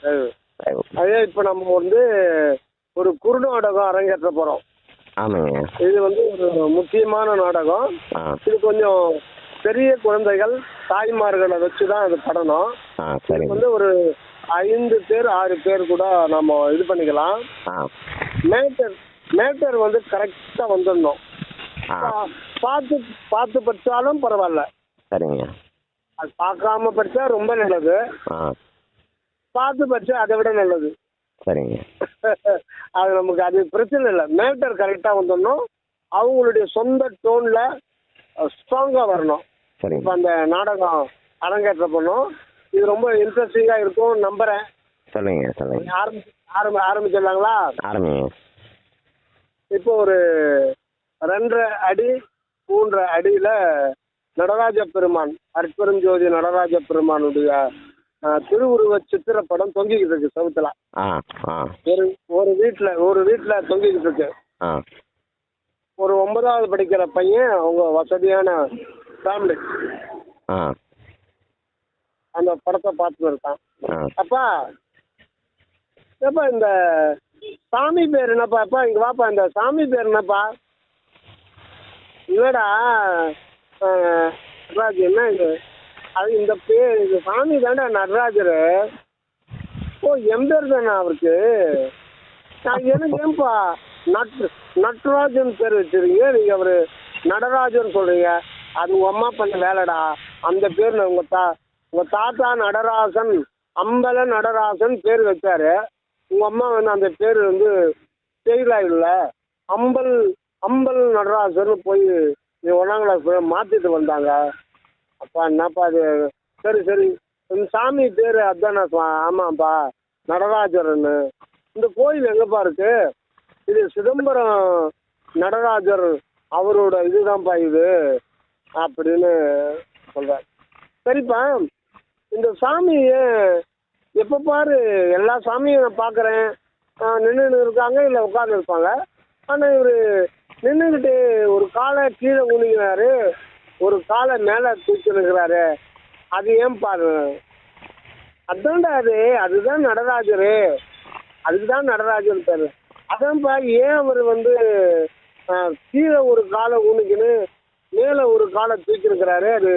சரி. அதே இப்போ நம்ம வந்து ஒரு குறுநாடகம் அரங்கேற்ற போகிறோம். ஆமாங்க. இது வந்து ஒரு முக்கியமான நாடகம். ஆ இது கொஞ்சம் பெரிய குழந்தைகள் தாய்மார்களை வச்சு தான் இது படணும். ஆ இதுக்கு சரிங்க. வந்து ஒரு 5 பேர் 6 பேர் கூட நம்ம இது பண்ணிக்கலாம். ஆ மேட்டர் வந்து கரெக்டாக வந்துடணும். ஆ பார்த்து பார்த்து படித்தாலும் பரவாயில்ல. சரிங்க. அது பார்க்காம படித்தா ரொம்ப நல்லது. ஆ பார்த்து படித்தா அதை விட நல்லது. சரிங்க. அது நமக்கு அது பிரச்சனை இல்லை. மேட்டர் கரெக்டாக வந்துடணும். அவங்களுடைய சொந்த டோனில் ஸ்ட்ராங்காக வரணும். சரிங்க. இப்போ அந்த நாடகம் அரங்கேற்ற பண்ணோம். இது ரொம்ப இன்ட்ரெஸ்டிங்காக இருக்கும் நம்புகிறேன். சொல்லுங்க சொல்லுங்க. ஆரம்பிச்சிடலாங்களா? ஆரம்பிங்க. இப்போ ஒரு 2.5 அடி 3 அடியில் நடராஜ பெருமான், அற்பெருஞ்சோதி நடராஜ பெருமானுடைய திருவுருவ சித்திரப்படம் தொங்கிக்கிட்டு இருக்கு செவுத்துல. ஆ ஆ ஒரு வீட்டில் தொங்கிக்கிட்டு இருக்கு. ஆ ஒரு 9வது படிக்கிற பையன், அவங்க வசதியான ஃபேமிலி, ஆ அந்த படத்தை பார்த்துட்டு இருக்கான். ஆ அப்பா இந்த சாமி பேர் என்னப்பா? அப்பா இங்கே வாப்பா, இந்த சாமி பேர் என்னப்பா? இல்லைடா நடராஜ், என்ன இது? அது இந்த பேர், இது சாமி தாண்டா நடராஜர். ஓ, என் பேர் தானே அவருக்கு? நான் எனக்கு ஏன்பா நட்ராஜன் பேர் வச்சிருக்கீங்க, நீங்கள் அவர் நடராஜன் சொல்கிறீங்க? அது உங்கள் அம்மா பண்ண வேலைடா. அந்த பேர் உங்கள் தாத்தா நடராசன், அம்பல நடராசன் பேர் வச்சாரு. உங்கள் அம்மா வந்து அந்த பேர் வந்து செயலாயில்ல, அம்பல் நடராசன் போய் 1ஆம் கிளாஸ் மாற்றிட்டு வந்தாங்க. அப்பா என்னப்பா அது? சரி இந்த சாமி பேர் அதுதானே? ஆமாப்பா, நடராஜர்னு. இந்த கோயில் எங்கேப்பா இருக்கு? இது சிதம்பரம் நடராஜர் அவரோட இதுதான்ப்பா இது அப்படின்னு சொல்கிறார். சரிப்பா, இந்த சாமி எப்போ பாரு எல்லா சாமியும் நான் பார்க்குறேன், நின்றுன்னு இருக்காங்க, இல்லை உட்காந்து இருப்பாங்க. ஆனால் இவர் நின்றுக்கிட்டு ஒரு காலை கீழே குனிக்கிறாரு, ஒரு காலை மேலே தூக்கினுக்கிறாரு. அது ஏன் பாரு? அதுதான்டா அதுதான் நடராஜர். அதுக்கு தான் நடராஜர் பேர். அதான்ப்பா, ஏன் அவர் வந்து கீழே ஒரு காலை ஊனிக்கின்னு மேலே ஒரு காலை தூக்கினுக்கிறாரு? அது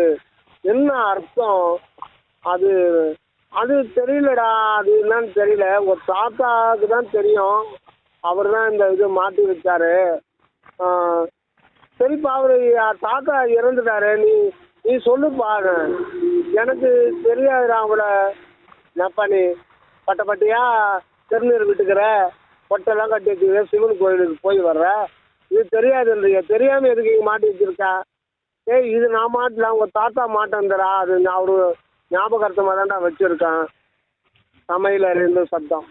என்ன அர்த்தம்? அது தெரியலடா. அது என்னன்னு தெரியல. ஒரு தாத்தாவுக்கு தான் தெரியும். அவர் தான் இந்த இது மாற்றி வச்சாரு. சரிப்பா, அவர் தாத்தா இறந்துட்டாரு. நீ சொல்லுப்பா. எனக்கு தெரியாதுடா. அவங்கள என்னப்பா நீ பட்டையா திருநீர் விட்டுக்கிற, பொட்டெல்லாம் கட்டி வச்சுக்கிற, சிவன் கோயிலுக்கு போய் வர்ற, இது தெரியாது இல்லையா? தெரியாமல் எதுக்கு இங்கே மாட்டி வச்சிருக்கா? இது நான் மாட்டலாம், உங்கள் தாத்தா மாட்டேன்டா. அது அவரு ஞாபகார்த்தமாக தான்டா வச்சுருக்கேன். சமையல் இருந்து சத்தம்.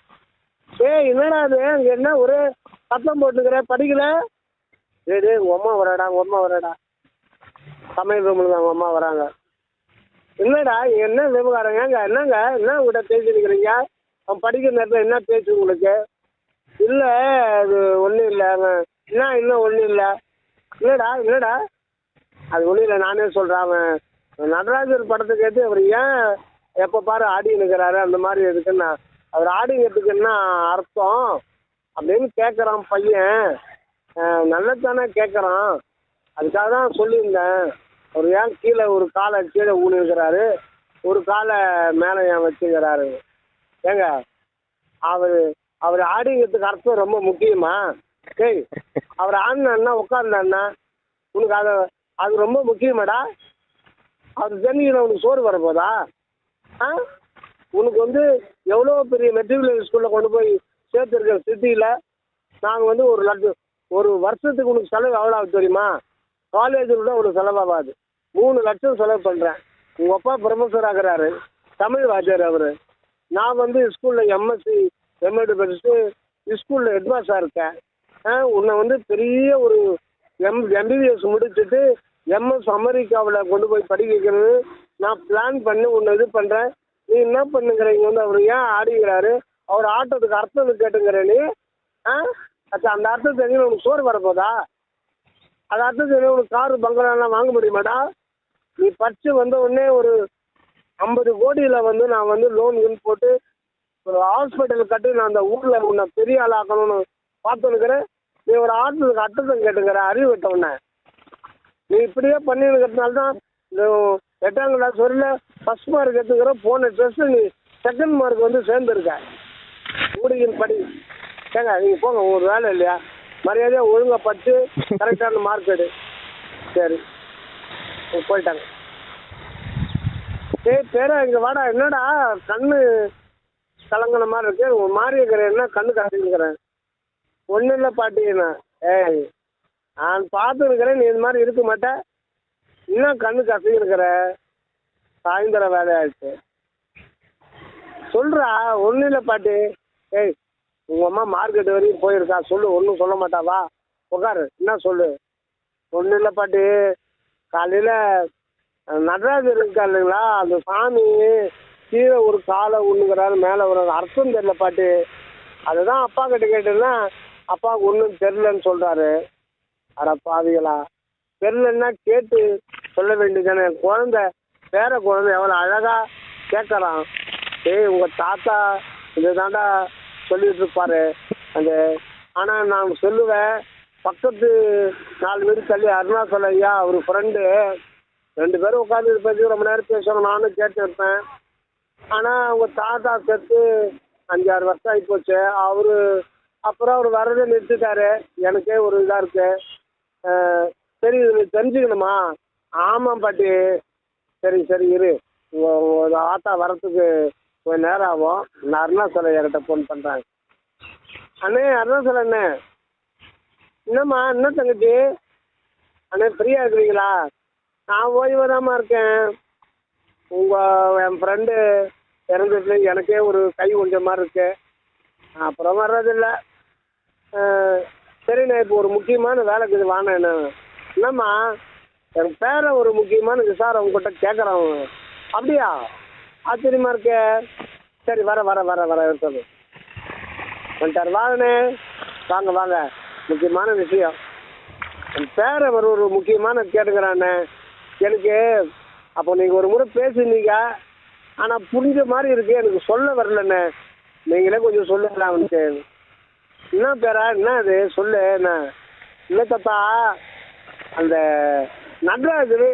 என்னடா அது? அங்கே என்ன ஒரே சத்தம் போட்டுக்கிற? படிக்கல? உங்கள் அம்மா வராடா. சமையல் ரூமில் தான் உங்கள் அம்மா வராங்க. என்னடா என்ன விவகாரங்க? என்னங்க என்ன உங்கள்கிட்ட பேசிருக்கிறீங்க? அவன் படிக்கிற நேரத்தில் என்ன பேச்சு உங்களுக்கு? இல்லை அது ஒன்றும் இல்லை. என்ன இன்னும் ஒன்றும் இல்லை. இல்லைடா அது ஒன்றும் இல்லை. நானே சொல்கிறேன். அவன் நடராஜர் படத்துக்கு ஏற்று அவர் ஏன் எப்போ பாரு ஆடின்னு இருக்கிறாரு அந்த மாதிரி இருக்குன்னா, அவர் ஆடிங்கிறதுக்கு என்ன அர்த்தம் அப்படின்னு கேட்குறான் பையன். நல்லதானே கேட்குறான். அதுக்காக தான் சொல்லியிருந்தேன். அவர் ஏன் கீழே ஒரு காலை கீழே ஊனிருக்கிறாரு, ஒரு காலை மேலே ஏன் வச்சுக்கிறாரு? ஏங்க, அவர் ஆடிங்கிறதுக்கு அர்த்தம் ரொம்ப முக்கியமா? அவர் ஆடினா உட்கார்ந்தான்னா உனக்கு அது ரொம்ப முக்கியமாடா? அது தெரிஞ்சுக்கிற உனக்கு சோறு வரப்போதா? உனக்கு வந்து எவ்வளோ பெரிய மெட்ரிகுலேஷன் ஸ்கூலில் கொண்டு போய் சேர்த்துருக்க சிட்டியில் நாங்கள் வந்து ஒரு வருஷத்துக்கு உனக்கு செலவு எவ்வளோ ஆகுது தெரியுமா? காலேஜில் கூட ஒரு செலவாகாது. 3 லட்சம் செலவு பண்ணுறேன். உங்கள் அப்பா ப்ரொஃபஸர் ஆகிறாரு, தமிழ் வாத்தியார் அவர். நான் வந்து ஸ்கூலில் எம்எஸ்சி எம்எட் படிச்சுட்டு ஸ்கூலில் ஹெட்மாஸ்டராக இருக்கேன். உன்னை வந்து பெரிய ஒரு எம்பிபிஎஸ் முடிச்சுட்டு எம்எஸ் அமெரிக்காவில் கொண்டு போய் படிக்க வைக்கிறது நான் பிளான் பண்ணி உன்னை இது பண்ணுறேன். நீ என்ன பண்ணுங்கிறீங்க? வந்து அவர் ஏன் ஆடிக்கிறாரு? அவர் ஆட்டத்துக்கு அர்த்தம் கேட்டுங்கிற நீ? அச்சா, அந்த அர்த்தம் தெரிஞ்சு உனக்கு சோறு வரப்போதா? அது அர்த்தம் தெரிஞ்சு உனக்கு காரு பங்களாலாம் வாங்க முடியுமாடா? நீ படித்து வந்த உடனே ஒரு 50 கோடியில் வந்து நான் வந்து லோன் போட்டு ஹாஸ்பிட்டல் கட்டி நான் அந்த ஊரில் உன்னை பெரிய ஆள் ஆக்கணும்னு பார்த்துனுக்கிறேன். நீ ஒரு ஆட்டுக்கு அட்டத்தை கேட்டுக்கிற அறிவு விட்டவுடனே நீ இப்படியே பண்ணிருக்கிறதுனால தான் இந்த 8ஆம் கிளாஸ் வரையில் ஃபஸ்ட் மார்க் எடுத்துக்கிற. போன டெஸ்ட்டு நீ செகண்ட் மார்க் வந்து சேர்ந்துருக்க. முடியின் படி ஏங்க நீங்கள் போங்க, ஒரு வேலை இல்லையா? மரியாதையாக ஒழுங்காக படித்து கரெக்டான மார்க் எடு. சரி போயிட்டாங்க. பேரா இங்கே வாடா. என்னடா கண்ணு கலங்கின மாதிரி இருக்கு, ஒரு மாதிரி இருக்கிறேன், என்ன கண்ணு கலங்கிக்கிறேன்? ஒன்றும் இல்லை பாட்டிண்ணா. ஏய் நான் பார்த்துருக்கிறேன், நீ இது மாதிரி இருக்க மாட்டேன். இன்னும் கண்ணு கசங்கிருக்கிற, சாயந்தரம் வேலையாயிடுச்சு. சொல்கிறா. ஒன்றும் இல்லை பாட்டி. ஏய் உங்கள் அம்மா மார்க்கெட்டு வரைக்கும் போயிருக்கா, சொல்லு. ஒன்றும் சொல்ல மாட்டாவா? உட்காரு, என்ன சொல்லு. ஒன்றும் இல்லை பாட்டி, காலையில் நடராஜர் இருக்கா இல்லைங்களா, அந்த சாமி கீழே ஒரு காலை ஒன்றுங்கிறாரு, மேலே ஒரு அர்த்தம் தெரியல பாட்டி. அதுதான் அப்பா கிட்ட கேட்டேன்னா அப்பாவுக்கு ஒன்றும் தெரிலன்னு சொல்கிறாரு. அட பாவிகளா, தெரிலன்னா கேட்டு சொல்ல வேண்டியதானே. குழந்தை பேர குழந்தை எவ்வளோ அழகாக கேட்குறான். ஏய் உங்கள் தாத்தா இது தாண்டா சொல்லிட்டு இருப்பாரு அந்த. ஆனால் நான் சொல்லுவேன், பக்கத்து 4 வீடு தள்ளி அருணாச்சல ஐயா அவர் ஃப்ரெண்டு 2 பேரும் உட்காந்து இதை பற்றி ரொம்ப நேரம் பேசணும், நானும் கேட்டு இருப்பேன். ஆனால் அவங்க தாத்தா செத்து 5-6 வருஷம் ஆகி போச்சு. அப்புறம் அவர் வர்றதை நிறுத்திட்டாரு. எனக்கே ஒரு இதாக இருக்கு. சரி இது தெரிஞ்சுக்கணுமா? ஆமாம் பாட்டி. சரி சரி இரு, உங்கள் ஆத்தா வரத்துக்கு கொஞ்சம் நேரம் ஆகும். நான் அருணாச்சல ஐயாக்கிட்ட ஃபோன் பண்ணுறேன். அண்ணே அருணாச்சல அண்ணே. என்னம்மா, என்ன தங்கச்சி? அண்ணே ஃப்ரீயாக இருக்கிறீங்களா? நான் ஓய்வுதாம்மா இருக்கேன். என் ஃப்ரெண்டு இறந்துட்டு எனக்கே ஒரு கை கொஞ்சம் மாதிரி இருக்கு. அப்புறம் வர்றதில்லை. சரிண்ணே, இப்போ ஒரு முக்கியமான வேலைக்கு இது வாண்ணே. என்னம்மா, என் பேரை ஒரு முக்கியமான விசாரம் உங்ககிட்ட கேட்குறான். அப்படியா? ஆச்சரியமா இருக்கே. சரி வர வர வர வர இருக்குது வந்துட்டார். வாங்கண்ணே, வாங்க வாங்க. முக்கியமான விஷயம், என் பேரை ஒரு முக்கியமான கேட்டுக்கிறாண்ணே எனக்கு. அப்போ நீங்கள் ஒரு முறை பேசினீங்க, ஆனால் புரிஞ்ச மாதிரி இருக்கு, எனக்கு சொல்ல வரலண்ணே. நீங்களே கொஞ்சம் சொல்லுங்களா அவனுக்கு. என்ன பேரா, என்ன அது சொல்லு. என்ன இல்லை தாத்தா, அந்த நடராஜர்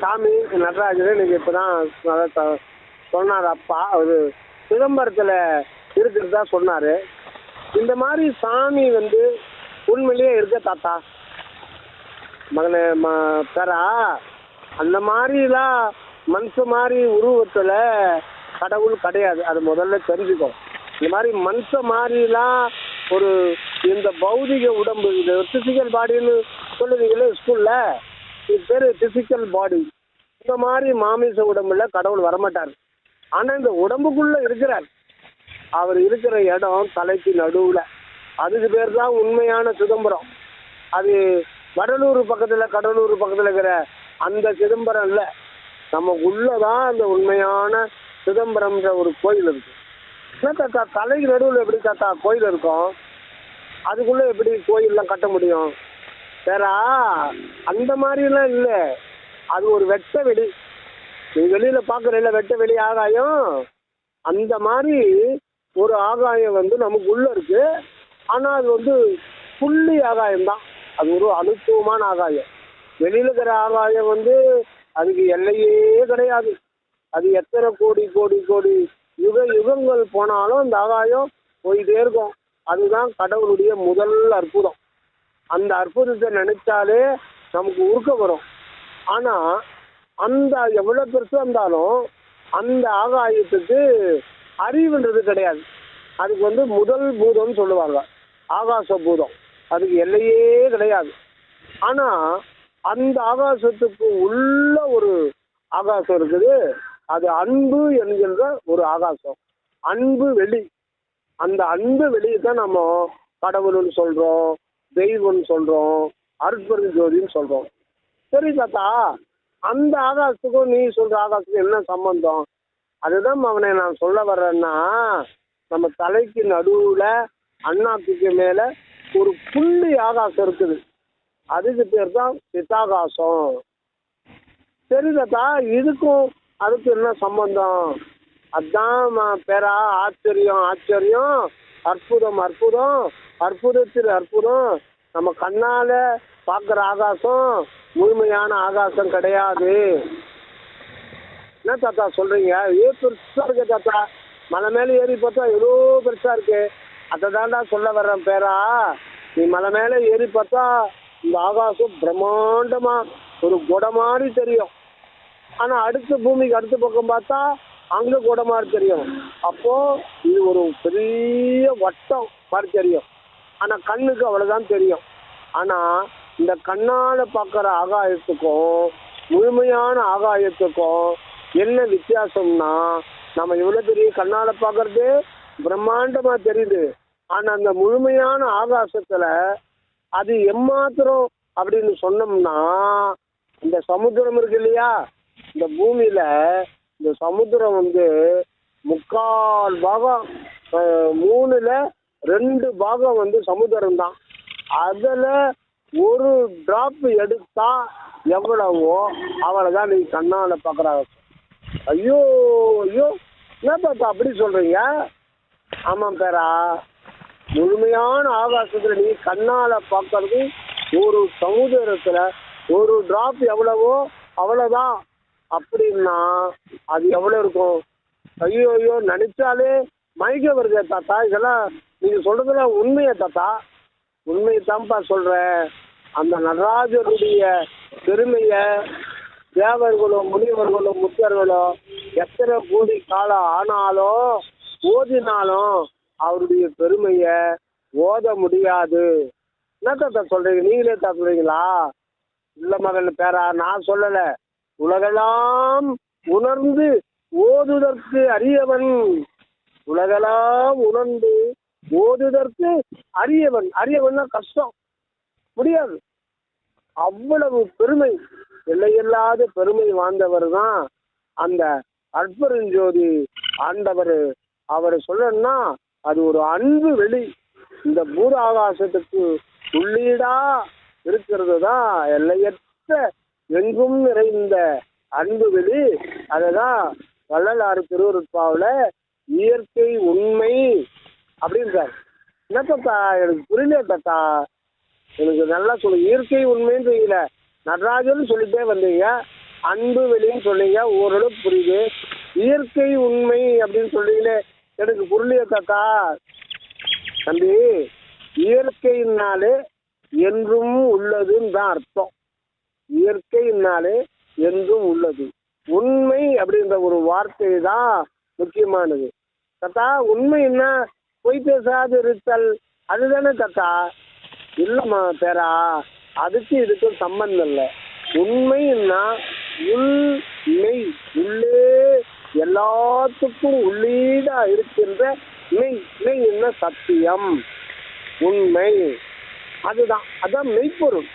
சாமி நடராஜர் நீங்கள் இப்போ தான் சொன்னார் அப்பா. அவர் சிதம்பரத்தில் இருக்கிறதா சொன்னார். இந்த மாதிரி சாமி வந்து உண்மையிலேயே இருக்க தாத்தா மகனே பேரா. அந்த மாதிரிலாம் மனுஷ மாதிரி உருவத்தில் கடவுள் கிடையாது, அது முதல்ல தெரிஞ்சுக்கோ. இந்த மாதிரி மனுஷ மாதிரிலாம் ஒரு இந்த பௌதிக உடம்பு, இது பிசிக்கல் பாடின்னு சொல்லுவீங்களே ஸ்கூலில், இது பேர் பிசிக்கல் பாடி. இந்த மாதிரி மாமிச உடம்புல கடவுள் வரமாட்டார். ஆனால் இந்த உடம்புக்குள்ளே இருக்கிறார். அவர் இருக்கிற இடம் தலைக்கு நடுவில். அதுக்கு பேர் தான் உண்மையான சிதம்பரம். அது வடலூர் பக்கத்தில் கடலூர் பக்கத்தில் இருக்கிற அந்த சிதம்பரம் இல்லை, நமக்குள்ளே தான் அந்த உண்மையான சிதம்பரம்ன்ற ஒரு கோயில் இருக்குது. என்ன தாத்தா, தலைக்கு நடுவில் எப்படி தாத்தா கோயில் இருக்கும்? அதுக்குள்ளே எப்படி கோயிலெலாம் கட்ட முடியும்? வேறா அந்த மாதிரிலாம் இல்லை, அது ஒரு வெட்ட வெளி. நீ வெளியில் பார்க்குறீங்கள வெட்ட வெளி ஆகாயம், அந்த மாதிரி ஒரு ஆகாயம் வந்து நமக்கு உள்ளே இருக்குது. ஆனால் அது வந்து புள்ளி ஆகாயம்தான், அது ஒரு அனுத்துவமான ஆகாயம். வெளியில் இருக்கிற ஆகாயம் வந்து அதுக்கு எல்லையே கிடையாது. அது எத்தனை கோடி கோடி கோடி யுகங்கள் போனாலும் அந்த ஆகாயம் போயிட்டே இருக்கும். அதுதான் கடவுளுடைய முதல் அற்புதம். அந்த அற்புதத்தை நினைச்சாலே நமக்கு உருக்க வரும். ஆனால் அந்த எவ்வளோ பெருசாக இருந்தாலும் அந்த ஆகாயத்துக்கு அறிவுன்றது கிடையாது. அதுக்கு வந்து முதல் பூதம்னு சொல்லுவாங்க, ஆகாச பூதம். அதுக்கு எல்லையே கிடையாது. ஆனால் அந்த ஆகாசத்துக்கு உள்ள ஒரு ஆகாசம் இருக்குது, அது அன்பு என்கின்ற ஒரு ஆகாசம், அன்பு வெளி. அந்த அன்பு வெளியை தான் நம்ம கடவுள்னு சொல்கிறோம், தெய்வம்னு சொல்கிறோம், அருட்பெரும் ஜோதின்னு சொல்கிறோம். சரி தாத்தா, அந்த ஆகாசத்துக்கும் நீ சொல்கிற ஆகாசத்துக்கும் என்ன சம்பந்தம்? அதுதான் அவனை நான் சொல்ல வர்றேன்னா, நம்ம தலைக்கு நடுவில் அண்ணாத்துக்கு மேலே ஒரு புள்ளி ஆகாசம் இருக்குது, அதுக்கு பேர் தான் சிதாகாசம். சரி தாத்தா, இதுக்கும் அதுக்கு என்ன சம்பந்தம்? அதான் பேரா ஆச்சரியம் ஆச்சரியம், அற்புதம் அற்புதம், அற்புதத்தில் அற்புதம். நம்ம கண்ணால பார்க்குற ஆகாசம் முழுமையான ஆகாசம் கிடையாது. என்ன தாத்தா சொல்றீங்க? பெருசா இருக்கு தாத்தா, மலை மேலே ஏறி பார்த்தா எவ்வளோ பெருசா இருக்கு. அதை தாண்டா சொல்ல வர்றேன் பேரா. நீ மலை மேலே ஏறி பார்த்தா இந்த ஆகாசம் பிரம்மாண்டமா ஒரு குடை மாதிரி தெரியும். ஆனா அடுத்த பூமிக்கு அடுத்த பக்கம் பார்த்தா அங்க குடை மாதிரி தெரியும். அப்போ இது ஒரு பெரிய வட்டம் மாதிரி தெரியும். ஆனா கண்ணுக்கு அவ்வளவுதான் தெரியும். ஆனா இந்த கண்ணால பார்க்குற ஆகாயத்துக்கும் முழுமையான ஆகாயத்துக்கும் என்ன வித்தியாசம்னா, நம்ம இவ்வளவு பெரிய கண்ணால பார்க்கறது பிரம்மாண்டமா தெரியுது. ஆனா அந்த முழுமையான ஆகாசத்துல அது எம்மாத்திரம் அப்படின்னு சொன்னோம்னா, இந்த சமுத்திரம் இருக்கு இல்லையா, இந்த பூமியில இந்த சமுத்திரம் 3/4 பாகம், 3/2 பாகம் சமுத்திரம் தான். அதுல ஒரு டிராப் எடுத்தா எவ்வளவோ அவ்வளவுதான் நீ கண்ணால பாக்குறாங்க. ஐயோ ஐயோ, என்ன பார்த்தா அப்படி சொல்றீங்க? ஆமாம் பேரா, முழுமையான ஆகாசத்துல நீ கண்ணால பார்க்கறது ஒரு சமுதிரத்துல ஒரு டிராப் எவ்வளவோ அவ்வளவுதான். அப்படின்னா அது எவ்வளவு இருக்கும்? ஐயோ ஐயோ, நினைச்சாலே மயக்க வருது தாத்தா. இதெல்லாம் நீங்க சொல்றதெல்லாம் உண்மையா தாத்தா? உண்மையை தான்ப்பா சொல்றேன். அந்த நடராஜருடைய பெருமைய தேவர்களோ முனிவர்களோ முத்தர்களோ எத்தனை கோடி காலம் ஆனாலும் ஓதினாலும் அவருடைய பெருமைய ஓத முடியாது. என்ன தாத்தா சொல்றீங்க? நீங்களே தான் சொல்றீங்களா? இல்ல மகன் பேரா, நான் சொல்லல. உலகெல்லாம் உணர்ந்து ஓதுதற்கு அரியவன், உலகெல்லாம் உணர்ந்து ஓதுதற்கு அரியவன். அரியவன்னா கஷ்டம், முடியாது. அவ்வளவு பெருமை, எல்லையில்லாத பெருமை வாழ்ந்தவர் தான் அந்த அற்பெருஞ்சோதி ஆண்டவர். அவர் சொல்லணும்னா அது ஒரு அன்பு வெளி. இந்த பூர ஆகாசத்துக்கு உள்ளீடா இருக்கிறது தான் எல்லையற்ற எங்கும் நிறைந்த அன்பு வெளி. அதுதான் வள்ளலார் திருவருட்பாவுல இயற்கை உண்மை அப்படின்றார். என்ன தாத்தா எனக்கு புரியல தாத்தா, எனக்கு நல்லா சொல்லு. இயற்கை உண்மைன்றீங்கள, நடராஜன் சொல்லிட்டே வந்தீங்க, அன்பு வெளின்னு சொன்னீங்க, ஓரளவுக்கு புரியுது. இயற்கை உண்மை அப்படின்னு சொல்றீங்களே, எனக்கு புரியலையே தாத்தா. தம்பி, இயற்கையினாலே என்றும் உள்ளதுன்னு தான் அர்த்தம். இயற்கையினாலே என்றும் உள்ளது. உண்மை அப்படின்ற ஒரு வார்த்தை தான் முக்கியமானது தாத்தா. உண்மைன்னா பொய் பேசாது இருத்தல், அதுதானே தாத்தா? இல்லம்மா பேரா, அதுக்கு இதுக்கும் சம்பந்தம் இல்லை. உண்மைன்னா உள் மெய், உள்ளே எல்லாத்துக்கும் உள்ளீடா இருக்கின்ற மெய். மெய் என்ன? சத்தியம், உண்மை. அதுதான், அதான் மெய்ப்பொருள்.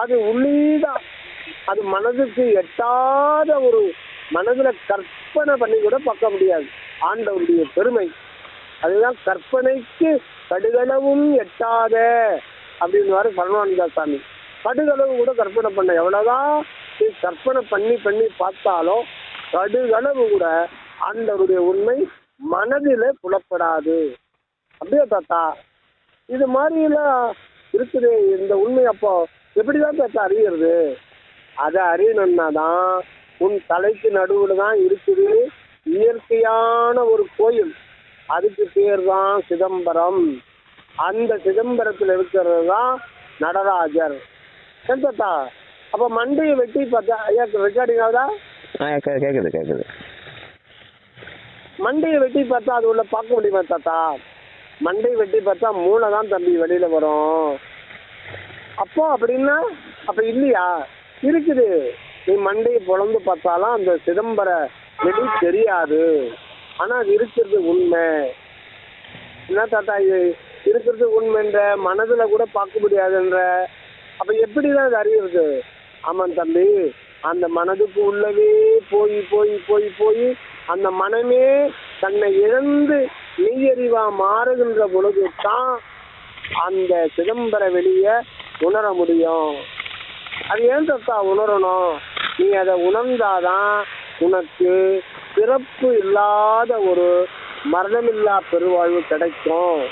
அது உள்ளீடா, அது மனதுக்கு எட்டாத ஒரு, மனதுல கற்பனை பண்ணி கூட பார்க்க முடியாது ஆண்டவருடைய பெருமை. அதுதான் கற்பனைக்கு கடுகளவும் எட்டாத அப்படின்னு சரவணானந்த சாமி. கடுகளவு கூட கற்பனை பண்ண, எவ்வளவுதான் நீ கற்பனை பண்ணி பண்ணி பார்த்தாலும் கடுகளவு கூட ஆண்டவருடைய உண்மை மனதில புலப்படாது. அப்படியே தாத்தா, இது மாதிரிலாம் இருக்குது இந்த உண்மை. அப்போ எப்படிதான் தாத்தா அறியறது? அதை அறியணும்னா தான் உன் தலைக்கு நடுவில் தான் இருக்குது இயற்கையான ஒரு கோயில். அதுக்கு பேர் தான் சிதம்பரம். அந்த சிதம்பரத்தில் இருக்கிறது தான் நடராஜர். தாத்தா, அப்போ மண்டையை வெட்டி பார்த்தா, ஐயா ரெக்கார்டிங் ஆகுதா? கேக்குது. மண்டையை வெட்டி பார்த்தா அது உள்ள பார்க்க முடியுமா தாத்தா? மண்டையை வெட்டி பார்த்தா மூளை தான் தம்பி வெளியில வரும். அப்போ அப்படின்னா அப்ப இல்லையா? இருக்குது. நீ மண்டையை பொழந்து பார்த்தாலும் அந்த சிதம்பர வெளி தெரியாது. ஆனா அது இருக்கிறது உண்மை. என்ன தாத்தா இது இருக்கிறது உண்மைன்ற, மனதுல கூட பார்க்க முடியாதுன்ற, அப்ப எப்படிதான் அது அறியுறது? ஆமாம் தம்பி, அந்த மனதுக்கு உள்ளவே போய் போய் போய் போய் அந்த மனமே தன்னை இழந்து மெய்யறிவா மாறுகின்ற பொழுது தான் அந்த சிதம்பர வெளிய உணர முடியும். அது ஏன் தாத்தா உணரணும்? நீ அதை உணர்ந்தாதான் உனக்கு பிறப்பு இல்லாத ஒரு மரணமில்லா பெருவாழ்வு கிடைக்கும்.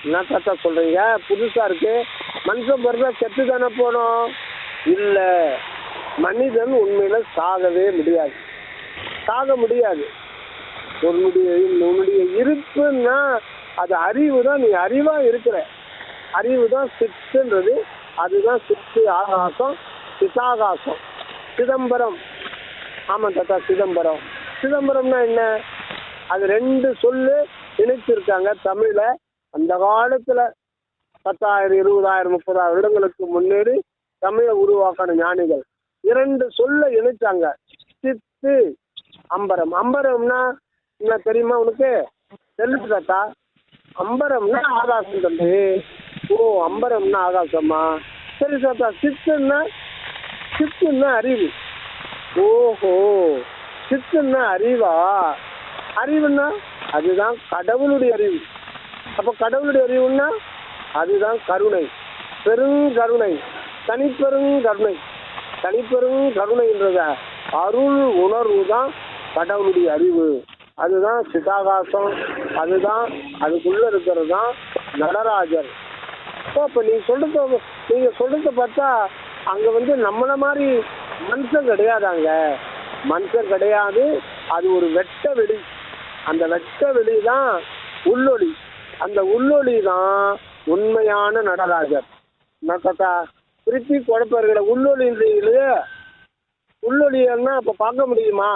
என்ன தாத்தா சொல்றீங்க? புதுசா இருக்கு. மனுஷன் பிறந்தா செத்து தானே போனோம்? இல்ல, மனிதன் உண்மையில சாகவே முடியாது, சாக முடியாது. உன்னுடைய இருப்புன்னா அது அறிவு தான். நீ அறிவா இருக்கிற அறிவு தான் சித்துன்றது. அதுதான் சித்து ஆகாசம், சிதாகாசம், சிதம்பரம். ஆமாம் தாத்தா, சிதம்பரம். சிதம்பரம்னா என்ன? அது ரெண்டு சொல்லு இணைச்சிருக்காங்க தமிழ்ல. அந்த காலத்துல 10,000 20,000 30,000 வருடங்களுக்கு முன்னேறி தமிழை உருவாக்கின ஞானிகள் இரண்டு சொல்ல இணைச்சாங்க, சித்து அம்பரம். அம்பரம்னா என்ன தெரியுமா உனக்கு? தெரிஞ்சு தாத்தா. அம்பரம்னா ஆகாசம் தம்பி. ஓ, அம்பரம்னா ஆகாசமா? சரி தாத்தா. சித்துன்னா அறிவு. ஓஹோ, சித்துன்னா அறிவா? அறிவுன்னா அதுதான் கடவுளுடைய அறிவு. அப்போ கடவுளுடைய அறிவுன்னா அதுதான் கருணை, பெருங்கருணை, தனிப்பெருங்கருணை. தனிப்பெருங்கருணைன்றத அருள் உணர்வு தான் கடவுளுடைய அறிவு. அதுதான் சிதாகாசம். அதுதான் அதுக்குள்ள இருக்கிறது தான் நடராஜர். இப்போ நீங்கள் சொல்றத பார்த்தா அங்கே நம்மளை மாதிரி மனுஷன் கிடையாதாங்க. மனுஷன் கிடையாது. அது ஒரு வெட்ட வெளி. அந்த வெட்ட வெளி தான் உள்ளொளி. அந்த உள்ளொளி தான் உண்மையான நடராஜர். நான் தாத்தா திருப்பி குழப்பர்களை உள்ளொளின்றீங்களே. உள்ளொலின்னா அப்போ பார்க்க முடியுமா?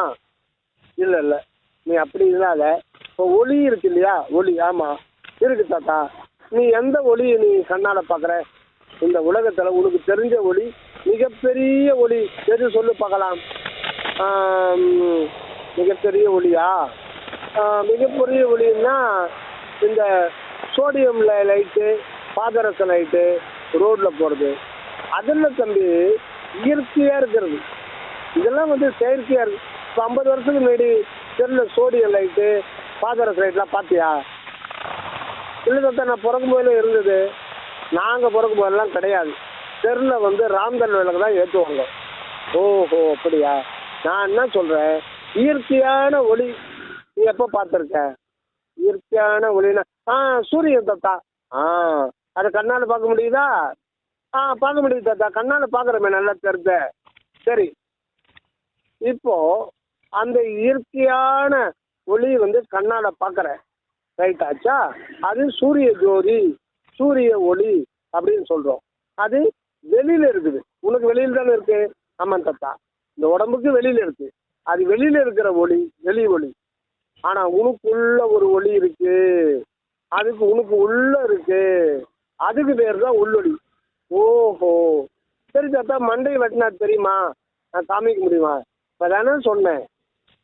இல்லை, நீ அப்படி இல்லாத. இப்போ ஒளி இருக்கு இல்லையா? ஒளி. ஆமாம் இருக்கு தாத்தா. நீ எந்த ஒளியை நீ கண்ணால் பார்க்குற? இந்த உலகத்தில் உனக்கு தெரிஞ்ச ஒளி, மிகப்பெரிய ஒளி எது சொல்லு பார்க்கலாம். மிகப்பெரிய ஒளியா? மிகப்பெரிய ஒளின்னா இந்த சோடியம் லைட்டு, பாதரச லைட்டு ரோட்டில் போகிறது. அதில் தம்பி இயற்கையாக இருக்கிறது. இதெல்லாம் செயற்கையாக இருக்குது. இப்போ 50 வருஷத்துக்கு முன்னாடி தெருவில் சோடியம் லைட்டு, பாதரச லைட்லாம் பார்த்தியா? இல்லை தாத்தா, நான் பிறக்கும் போதில் இருந்தது. நாங்கள் பிறக்கும் போதெல்லாம் கிடையாது. தெருவில் ராம்தல் விளக்கு தான் ஏற்றுவாங்க. ஓஹோ, அப்படியா? நான் என்ன சொல்கிறேன், இயற்கையான ஒளி நீ எப்போ பார்த்துருக்க? இயற்கையான ஒளினா சூரியன் தாத்தா. அதை கண்ணால் பார்க்க முடியுதா? பார்க்க முடியுது தாத்தா. கண்ணால் பார்க்குறமே, நல்லா தெரிஞ்ச. சரி, இப்போ அந்த இயற்கையான ஒளி கண்ணால் பார்க்குற, ரைட் ஆச்சா? அது சூரிய ஜோதி, சூரிய ஒளி அப்படின்னு சொல்கிறோம். அது வெளியில் இருக்குது. உனக்கு வெளியில் தானே இருக்கு. ஆமாம் தாத்தா, இந்த உடம்புக்கு வெளியில் இருக்கு. அது வெளியில் இருக்கிற ஒளி, வெளி ஒளி. ஆனால் உனக்குள்ள ஒரு ஒளி இருக்கு. அதுக்கு உனக்கு உள்ள இருக்கு. அதுக்கு பேர் தான் உள்ளொளி. ஓஹோ, சரி தாத்தா. மண்டை வெட்டினா தெரியுமா? நான் காமிக்க முடியுமா? இப்போ தானே சொன்னேன்.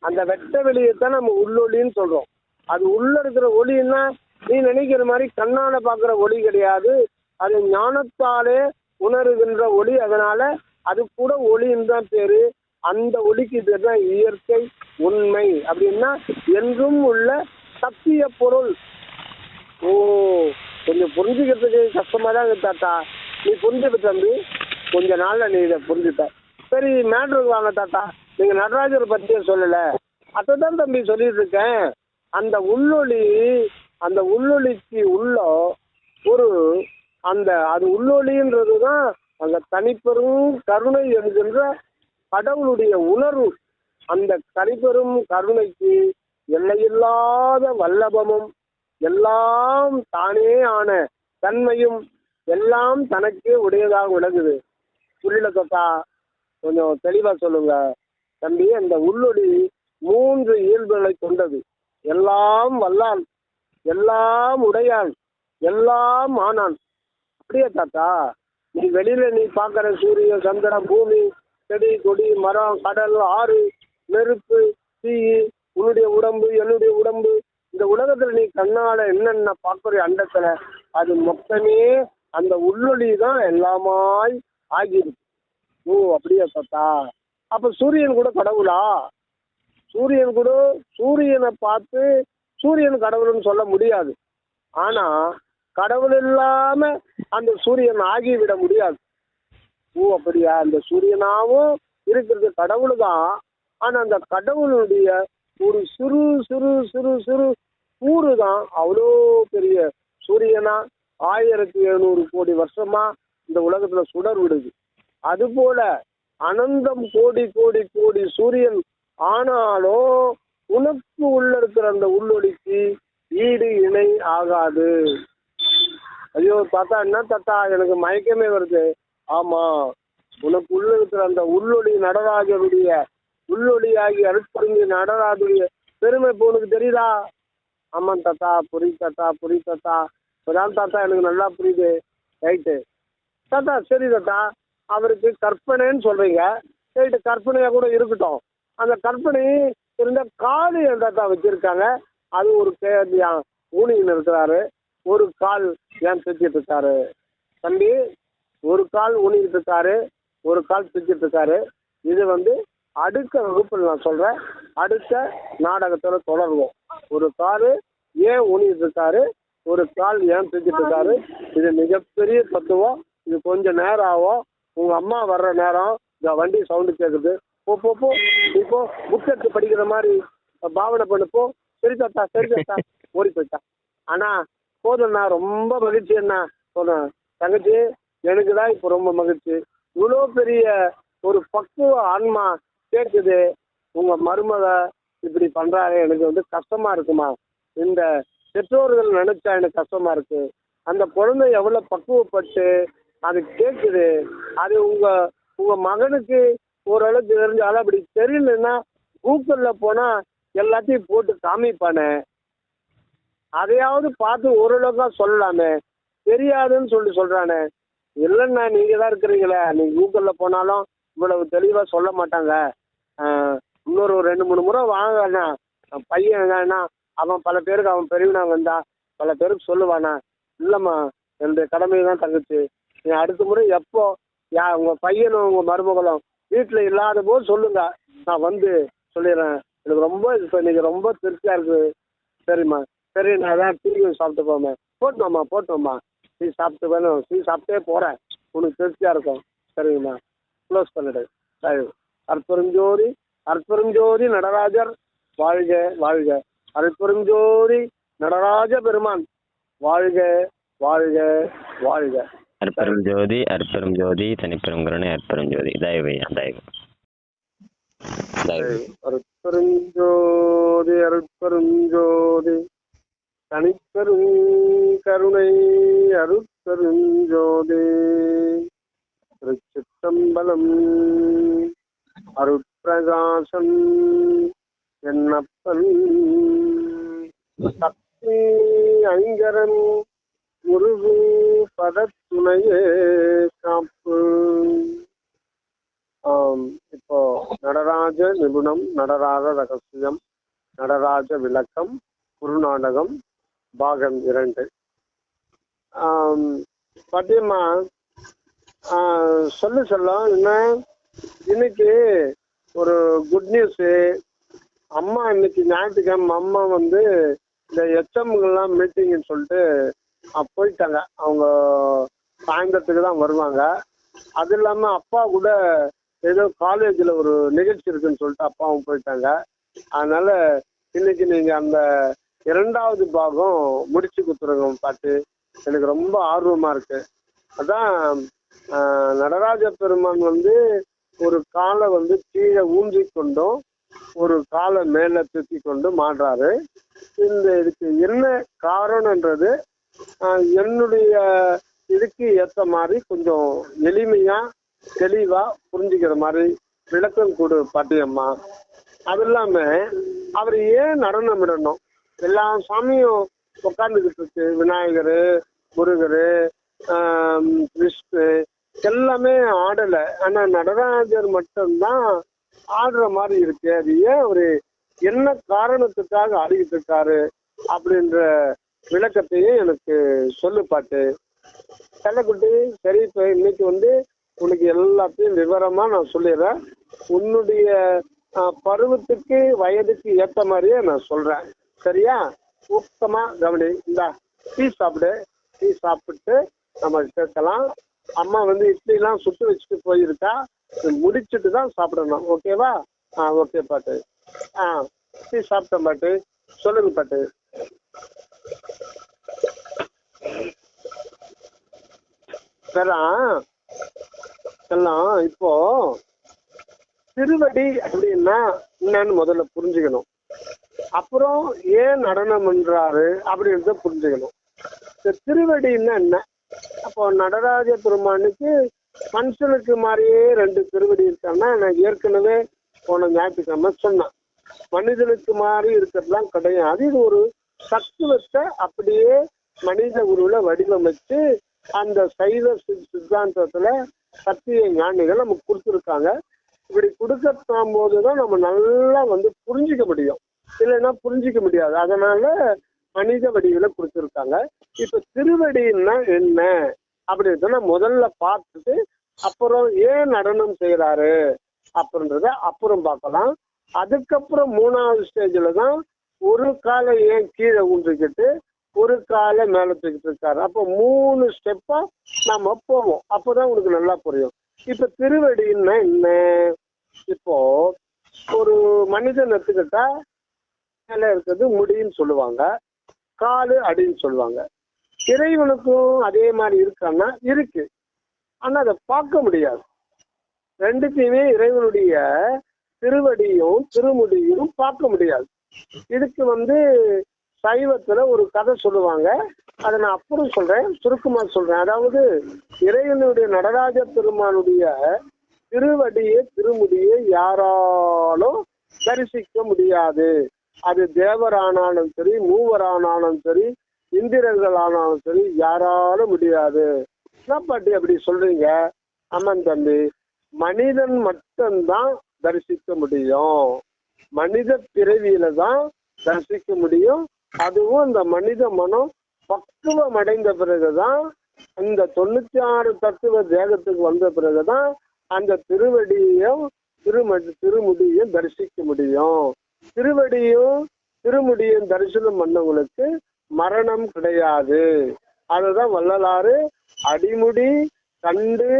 அந்த வெட்ட வெளியைத்தான் நம்ம உள்ளொளின்னு சொல்கிறோம். அது உள்ள இருக்கிற ஒளின்னா நீ நினைக்கிற மாதிரி கண்ணால் பார்க்குற ஒளி கிடையாது. அது ஞானத்தாலே உணர்கின்ற ஒளி. அதனால அது கூட ஒளின்னு தான் பேரு. அந்த ஒளிக்கு பேர் தான் இயற்கை உண்மை. அப்படின்னா என்றும் உள்ள சத்திய பொருள். ஓ, கொஞ்சம் புரிஞ்சுக்கிறதுக்கு கஷ்டமாக தான் இருக்கு தாத்தா. நீ புரிஞ்சுக்க தம்பி. கொஞ்ச நாளில் நீ இதை புரிஞ்சுட்ட. சரி, மேட்ருக்கு வாங்க தாத்தா. நீங்கள் நடராஜரை பற்றியே சொல்லலை. அதை தான் தம்பி சொல்லிட்டு இருக்கேன். அந்த உள்ளொளி, அந்த உள்ளொளிக்கு உள்ள ஒரு அது உள்ளொளின்றது தான் அந்த தனிப்பெரும் கருணை என்கின்ற கடவுளுடைய உணர்வு. அந்த தனிப்பெரும் கருணைக்கு எல்லையில்லாத வல்லபமும் எல்லாம் தானே ஆன தன்மையும் எல்லாம் தனக்கே உடையதாக விளங்குது. புரியல தாத்தா? கொஞ்சம் தெளிவாக சொல்லுங்க தம்பி. அந்த உள்ளொளி 3 இயல்புகளை கொண்டது. எல்லாம் வல்லான், எல்லாம் உடையான், எல்லாம் ஆனான். அப்படியே தாத்தா, நீ வெளியில நீ பார்க்குற சூரியன், சந்திரன், பூமி, செடி கொடி, மரம், கடல், ஆறு, நெருப்பு, தீ, உன்னுடைய உடம்பு, என்னுடைய உடம்பு, இந்த உலகத்தில் நீ கண்ணால் என்னென்ன பார்க்குற அண்டத்தில் அது மொத்தமே அந்த உள்ளொளி தான் எல்லாமாய் ஆகிருக்கு. ஓ, அப்படியே தாத்தா. அப்போ சூரியன் கூட கடவுளா? சூரியன் கூட சூரியனை பார்த்து சூரியன் கடவுள்னு சொல்ல முடியாது. ஆனால் கடவுள் இல்லாமல் அந்த சூரியன் ஆகிவிட முடியாது. ஓ, அப்படியா? அந்த சூரியனாகவும் இருக்கிறது கடவுள் தான். ஆனா அந்த கடவுளுடைய ஒரு சிறு சிறு சிறு சிறு கூறு தான் அவ்வளோ பெரிய சூரியனா 1700 கோடி வருஷமா இந்த உலகத்துல சுடர் விடுது. அது போல அனந்தம் கோடி கோடி கோடி சூரியன் ஆனாலும் உனக்கு உள்ள இருக்கிற அந்த உள்ளொளிக்கு ஈடு இணை ஆகாது. ஐயோ தாத்தா, என்ன தாத்தா எனக்கு மயக்கமே வருது. ஆமா, உனக்கு உள்ள இருக்கிற அந்த உள்ளொளி நடராஜருடைய உள்ளொளியாகி அருட்புரிஞ்சு நடராஜருடைய பெருமை இப்போ உனக்கு தெரியுதா? ஆமாம் தாத்தா, புரியுது தாத்தா, புரியுது தாத்தா, இப்போதான் தாத்தா எனக்கு நல்லா புரியுது. ரைட்டு தாத்தா, சரி தாத்தா, அவருக்கு கற்பனைன்னு சொல்றீங்க. ரைட்டு, கற்பனையாக கூட இருக்கட்டும். அந்த கற்பனை இருந்த கால் என் தாத்தா வச்சிருக்காங்க. அது ஒரு ஊனின்னு இருக்கிறாரு, ஒரு கால் ஏன் தைச்சிட்டு இருக்காரு தம்பி, ஒரு கால் ஊனிக்கிட்டு இருக்காரு, ஒரு கால் தைச்சிட்டு இருக்காரு. இது அடுத்த வகுப்பில் நான் சொல்றேன், அடுத்த நாடகத்தில் தொடருவோம். ஒரு கால் ஏன் ஊனிக்கிட்டு இருக்காரு, ஒரு கால் ஏன் தைச்சிட்டு இருக்காரு. இது மிகப்பெரிய தத்துவம். இது கொஞ்சம் நேரம் ஆகும். உங்க அம்மா வர்ற நேரம் இந்த வண்டி சவுண்டு கேட்குது. போ போ போ, இப்போ புக் எடுத்து படிக்கிற மாதிரி பாவனை பண்ணுப்போ. சரி தாத்தா, சரி தாத்தா, ஓடி போயிட்டா. ஆனா போதும்ண்ணா, ரொம்ப மகிழ்ச்சி என்ன சொன்னேன் தங்கச்சி, எனக்கு தான் இப்போ ரொம்ப மகிழ்ச்சி. இவ்வளோ பெரிய ஒரு பக்குவ ஆன்மா கேட்குது, உங்க மருமக இப்படி பண்றாரு, எனக்கு கஷ்டமா இருக்குமா. இந்த பெற்றோர்கள் நினைச்சா எனக்கு கஷ்டமா இருக்கு. அந்த குழந்தை எவ்வளவு பக்குவப்பட்டு அது கேட்குது. அது உங்க மகனுக்கு ஓரளவுக்கு தெரிஞ்சாலும் அப்படி தெரியலன்னா கூகுள்ல போனா எல்லாத்தையும் போட்டு காமிப்பானே, அதையாவது பார்த்து ஓரளவுக்கா சொல்லலாமே. தெரியாதுன்னு சொல்றானே. இல்லைன்னா நீங்க தான் இருக்கிறீங்களே, நீங்க கூகுள்ல போனாலும் இவ்வளவு தெளிவா சொல்ல மாட்டாங்க. இன்னொரு 2-3 முறை வாங்கண்ணா, பையன் அவன் பல பேருக்கு அவன் பெரியவனா வந்தா பல பேருக்கு சொல்லுவானா. இல்லைம்மா, என்னுடைய கடமை தான் தங்கச்சி. நீ அடுத்த முறை எப்போ உங்க பையனும் உங்க மருமகளும் வீட்டில் இல்லாத போது சொல்லுங்க, நான் சொல்லிடுறேன். எனக்கு ரொம்ப இப்போ இன்னைக்கு ரொம்ப திருப்தியா இருக்கு. சரிம்மா, சரி, நான் தான் டீ சாப்பிட்டு போவேன். போட்டோம்மா, டீ சாப்பிட்டு வேணும், டீ சாப்பிட்டே போகிறேன், உனக்கு திருப்தியாக இருக்கும். சரிங்கம்மா, க்ளோஸ் பண்ணிடு. சரி, அற்பெருஞ்சோதி அற்பெருஞ்சோதி நடராஜர் வாழ்க வாழ்க. அற்பெருஞ்சோதி நடராஜ பெருமான் வாழ்க வாழ்க வாழ்க. அற்பெரும் ஜோதி, அற்பெரும் ஜோதி, தனிப்பெரும் கருணை, அற்பெரும் ஜோதி. தயவையா தயவு. அற்பெருஞ்சோதி அற்பெருஞ்சோதி, தனிப்பெரும் கருணை, அருட்பெருஞ்சோதி. திருச்சிற்றம்பலம். அருட்பிரகாசம் என்னப்பன் சக்தி ஐங்கரன் முருகு பதத்துணையே காப்பு. இப்போ நடராஜ நிபுணம், நடராஜ ரகசியம், நடராஜ விளக்கம், குருநாடகம் பாகம் 2. பாத்தியம்மா, சொல்ல என்ன, இன்னைக்கு ஒரு குட் நியூஸு. அம்மா இன்னைக்கு ஞாயிற்றுக்கிழமை அம்மா இந்த எச்எம்கெல்லாம் மீட்டிங்னு சொல்லிட்டு போயிட்டாங்க. அவங்க சாயந்தரத்துக்கு தான் வருவாங்க. அது இல்லாமல் அப்பா கூட ஏதோ காலேஜில் ஒரு நிகழ்ச்சி இருக்குன்னு சொல்லிட்டு அப்பாவும் போயிட்டாங்க. அதனால இன்னைக்கு நீங்கள் அந்த 2வது பாகம் முடிச்சு கொடுத்துருங்க பாட்டு. எனக்கு ரொம்ப ஆர்வமாக இருக்கு. அதான் நடராஜ பெருமான் ஒரு காலை கீழே ஊன்றி கொண்டும் ஒரு காலை மேலே தூக்கி கொண்டு மாடுறாரு. இதுக்கு என்ன காரணன்றது என்னுடைய இதுக்கு ஏற்ற மாதிரி கொஞ்சம் எளிமையா தெளிவா புரிஞ்சுக்கிற மாதிரி விளக்கம் கொடு பாட்டியம்மா. அது இல்லாம அவர் ஏன் நடனம் விடணும்? எல்லா சாமியும் உட்காந்துக்கிட்டு இருக்கு, விநாயகர், முருகர், விஷ்ணு எல்லாமே ஆடல. ஆனா நடராஜர் மட்டும்தான் ஆடுற மாதிரி இருக்கு. அது ஏன் அவரு என்ன காரணத்துக்காக ஆடிக்கிட்டு இருக்காரு அப்படின்ற விளக்கத்தையும் எனக்கு சொல்லு பாட்டு. செல்லக்குட்டி, சரி, இப்போ இன்னைக்கு உனக்கு எல்லாத்தையும் விவரமா நான் சொல்லிடுறேன். உன்னுடைய பருவத்துக்கு வயதுக்கு ஏற்ற மாதிரியே நான் சொல்றேன். சரியா? ஊக்கமா கவனி. இந்தா டீ சாப்பிடு. டீ சாப்பிட்டு நம்ம கேட்கலாம். அம்மா இட்லிலாம் சுட்டு வச்சுட்டு போயிருக்கா, முடிச்சுட்டு தான் சாப்பிடணும். ஓகேவா? ஓகே பாட்டு. டீ சாப்பிட்டேன் பாட்டு. சொல்லுங்க பாட்டு. எல்லாம் இப்போ திருவடி அப்படின்னா என்னன்னு முதல்ல புரிஞ்சுக்கணும். அப்புறம் ஏன் நடனம் பண்றாரு அப்படின்றத புரிஞ்சுக்கணும். இந்த திருவடின்னா என்ன? அப்போ நடராஜ பெருமானுக்கு மனுஷனுக்கு மாதிரியே 2 திருவடி இருக்கான்னா நான் ஏற்கனவே போன ஞாயிற்றுக்கிழமை சொன்னேன். மனிதனுக்கு மாதிரி இருக்கிறதுலாம் கிடையாது. இது ஒரு தத்துவத்தை அப்படியே மனித உருவில வடிவமைச்சு அந்த சைவ சித்தாந்தத்துல சத்திய ஞானிகள் நமக்கு கொடுத்துருக்காங்க. இப்படி கொடுக்க போதுதான் நம்ம நல்லா புரிஞ்சிக்க முடியும், இல்லைன்னா புரிஞ்சிக்க முடியாது. அதனால மனித வடிவில கொடுத்துருக்காங்க. இப்ப திருவடின்னா என்ன அப்படின்றத முதல்ல பார்த்துட்டு அப்புறம் ஏன் நடனம் செய்யறாரு அப்படின்றத அப்புறம் பார்க்கலாம். அதுக்கப்புறம் 3வது ஸ்டேஜ்ல தான் ஒரு காலை ஏன் கீழே ஊன்றிக்கிட்டு ஒரு காலை மேல தூக்கிட்டு இருக்காரு. அப்போ 3 ஸ்டெப்பா நாம போவோம். அப்போதான் உங்களுக்கு நல்லா புரியும். இப்ப திருவடின்னா என்ன? இப்போ ஒரு மனிதன் எடுத்துக்கிட்டா மேல இருக்கிறது முடின்னு சொல்லுவாங்க, காலு அடின்னு சொல்லுவாங்க. இறைவனுக்கும் அதே மாதிரி இருக்கான்னா இருக்கு, ஆனா அதை பார்க்க முடியாது. ரெண்டுத்தையுமே இறைவனுடைய திருவடியும் திருமுடியும் பார்க்க முடியாது. இதுக்கு சைவத்துல ஒரு கதை சொல்லுவாங்க, அதை நான் அப்புறம் சொல்றேன், சுருக்கமா சொல்றேன். அதாவது இறைவனுடைய நடராஜ பெருமானுடைய திருவடியை திருமுடியை யாராலும் தரிசிக்க முடியாது. அது தேவரானாலும் சரி, மூவரானாலும் சரி, இந்திரர்கள் ஆனாலும் சரி, யாராலும் முடியாது. என்ன பாட்டி அப்படி சொல்றீங்க? அம்மன் தம்பி, மனிதன் மட்டும்தான் தரிசிக்க முடியும். மனித பிறவியில தான் தரிசிக்க முடியும். அதுவும் அந்த மனித மனம் பக்குவம் அடைந்த பிறகுதான், இந்த 96 தத்துவ தேகத்துக்கு வந்த பிறகுதான் அந்த திருவடியும் திருமுடியும் தரிசிக்க முடியும். திருவடியும் திருமுடியும் தரிசனம் பண்ணவங்களுக்கு மரணம் கிடையாது. அதுதான் வள்ளலாறு அடிமுடி கண்டு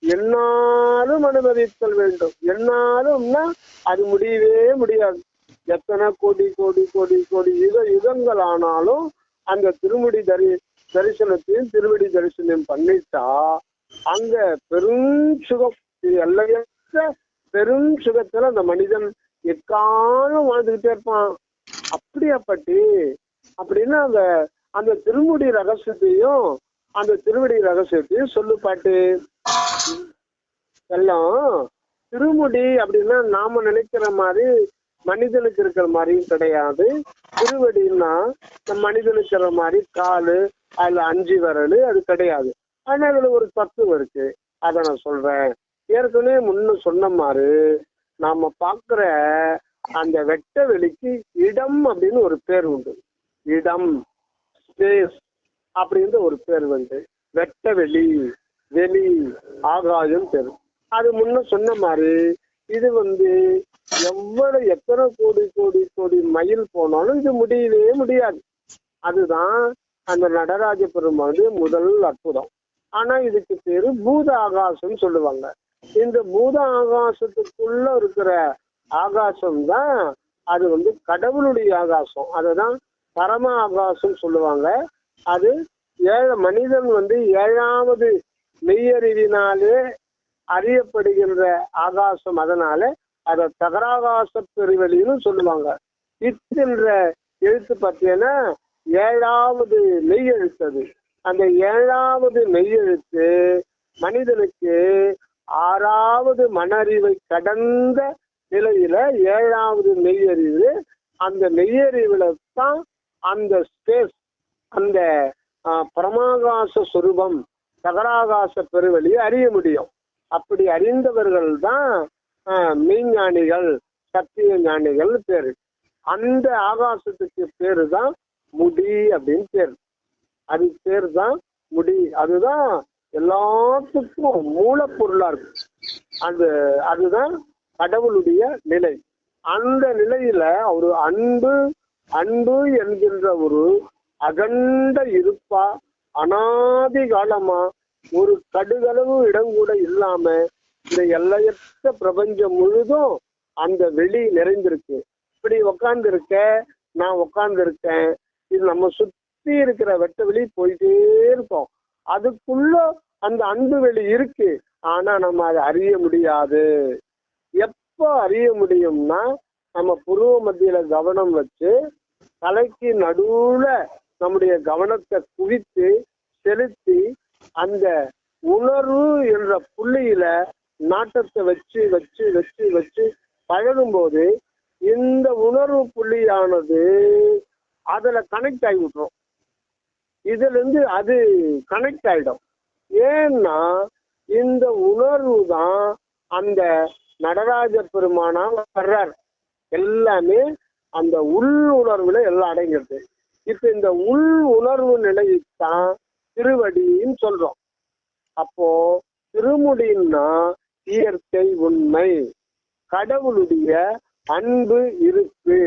என்னாலும் அனுமதித்தல் வேண்டும். என்னாலும்னா அது முடியவே முடியாது. எத்தனை கோடி கோடி கோடி கோடி யுகங்கள் ஆனாலும் அந்த திருமுடி தரிசனத்தையும் திருவடி தரிசனம் பண்ணிட்டா அங்க பெருஞ்சுகம், எல்லையற்ற பெருஞ்சுகத்துல அந்த மனிதன் எக்காலம் வாழ்ந்துகிட்டே இருப்பான். அப்படியாப்பட்டி அப்படின்னா அந்த திருமுடி ரகசியத்தையும் அந்த திருவடி ரகசியத்தையும் சொல்லு பாட்டு. எல்லாம் திருமுடி அப்படின்னா நாம நினைக்கிற மாதிரி மனிதனுக்கு இருக்கிற மாதிரியும் கிடையாது. திருவடின்னா மனிதனுக்கு இருக்கிற மாதிரி காலு அதுல 5 விரல் அது கிடையாது. ஆனா அதுல ஒரு தத்துவம் இருக்கு, அதை நான் சொல்றேன். ஏற்கனவே முன்ன சொன்ன மாதிரி நாம பாக்குற அந்த வெட்ட வெளிக்கு இடம் அப்படின்னு ஒரு பேர் உண்டு. இடம், ஸ்பேஸ் அப்படின்ற ஒரு பேர் வெட்ட வெளி, வெளி, ஆகாயம் பேர். அது முன்ன சொன்ன மாதிரி இது எத்தனை கோடி கோடி கோடி மைல் போனாலும் இது முடியவே முடியாது. அதுதான் அந்த நடராஜ பெருமாள் முதல் அற்புதம். ஆனா இதுக்கு பேரு பூத ஆகாசம் சொல்லுவாங்க. இந்த பூத ஆகாசத்துக்குள்ள இருக்கிற ஆகாசம் தான் அது கடவுளுடைய ஆகாசம். அதுதான் பரம ஆகாசம் சொல்லுவாங்க. அது மனிதன் 7வது மெய்யறிவினாலே அறியப்படுகின்ற ஆகாசம். அதனால அத தகராகாச பெருவெளின்னு சொல்லுவாங்க. இத்தென்ற எழுத்து பார்த்தீங்கன்னா 7வது மெய்யெழுத்து. அது அந்த 7வது மெய்யெழுத்து மனிதனுக்கு 6வது மனறிவை கடந்த நிலையில 7வது மெய்யறிவு. அந்த மெய்யறிவுல தான் அந்த ஸ்பேஸ், அந்த பரமாகாச சொரூபம் தகராகாச பெருவெளியை அறிய முடியும். அப்படி அறிந்தவர்கள் தான் மெய்ஞானிகள், சத்திய ஞானிகள் பேரு. அந்த ஆகாசத்துக்கு பேரு தான் முடி அப்படின்னு பேரு. அது பேர் தான் முடி. அதுதான் எல்லாத்துக்கும் மூலப்பொருளா இருக்கு. அதுதான் கடவுளுடைய நிலை. அந்த நிலையில ஒரு அன்பு அன்பு என்கின்ற ஒரு அகண்ட இருப்பா, அனாதி காலமா ஒரு கடுகளவு இடம் கூட இல்லாம இந்த எல்லையற்ற பிரபஞ்சம் முழுதும் அந்த வெளி நிறைந்திருக்கு. இப்படி உக்காந்து இருக்க, நான் உக்காந்து இருக்கேன், இது நம்ம சுத்தி இருக்கிற வெட்ட வெளி போயிட்டே இருக்கோம். அதுக்குள்ள அந்த அன்பு வெளி இருக்கு, ஆனா நம்ம அதை அறிய முடியாது. எப்போ அறிய முடியும்னா நம்ம புருவ மத்தியில கவனம் வச்சு தலைக்கு நடுவுல நம்முடைய கவனத்தை குவித்து செலுத்தி அந்த உணர்வு என்ற புள்ளியில நாட்டத்தை வச்சு வச்சு வச்சு வச்சு பழகும் போது இந்த உணர்வு புள்ளியானது அதுல கனெக்ட் ஆகி விட்டுரும். இதுல இருந்து அது கனெக்ட் ஆயிடும். ஏன்னா இந்த உணர்வு தான் அந்த நடராஜ பெருமானா வர்றார். எல்லாமே அந்த உள் உணர்வுல எல்லாம் அடங்கிறது. இப்ப இந்த உள் உணர்வு நிலையைத்தான் திருவடின்னு சொல்றோம். அப்போ திருமுடின்னா இயற்கை உண்மை, கடவுளுடைய அன்பு இருப்பு.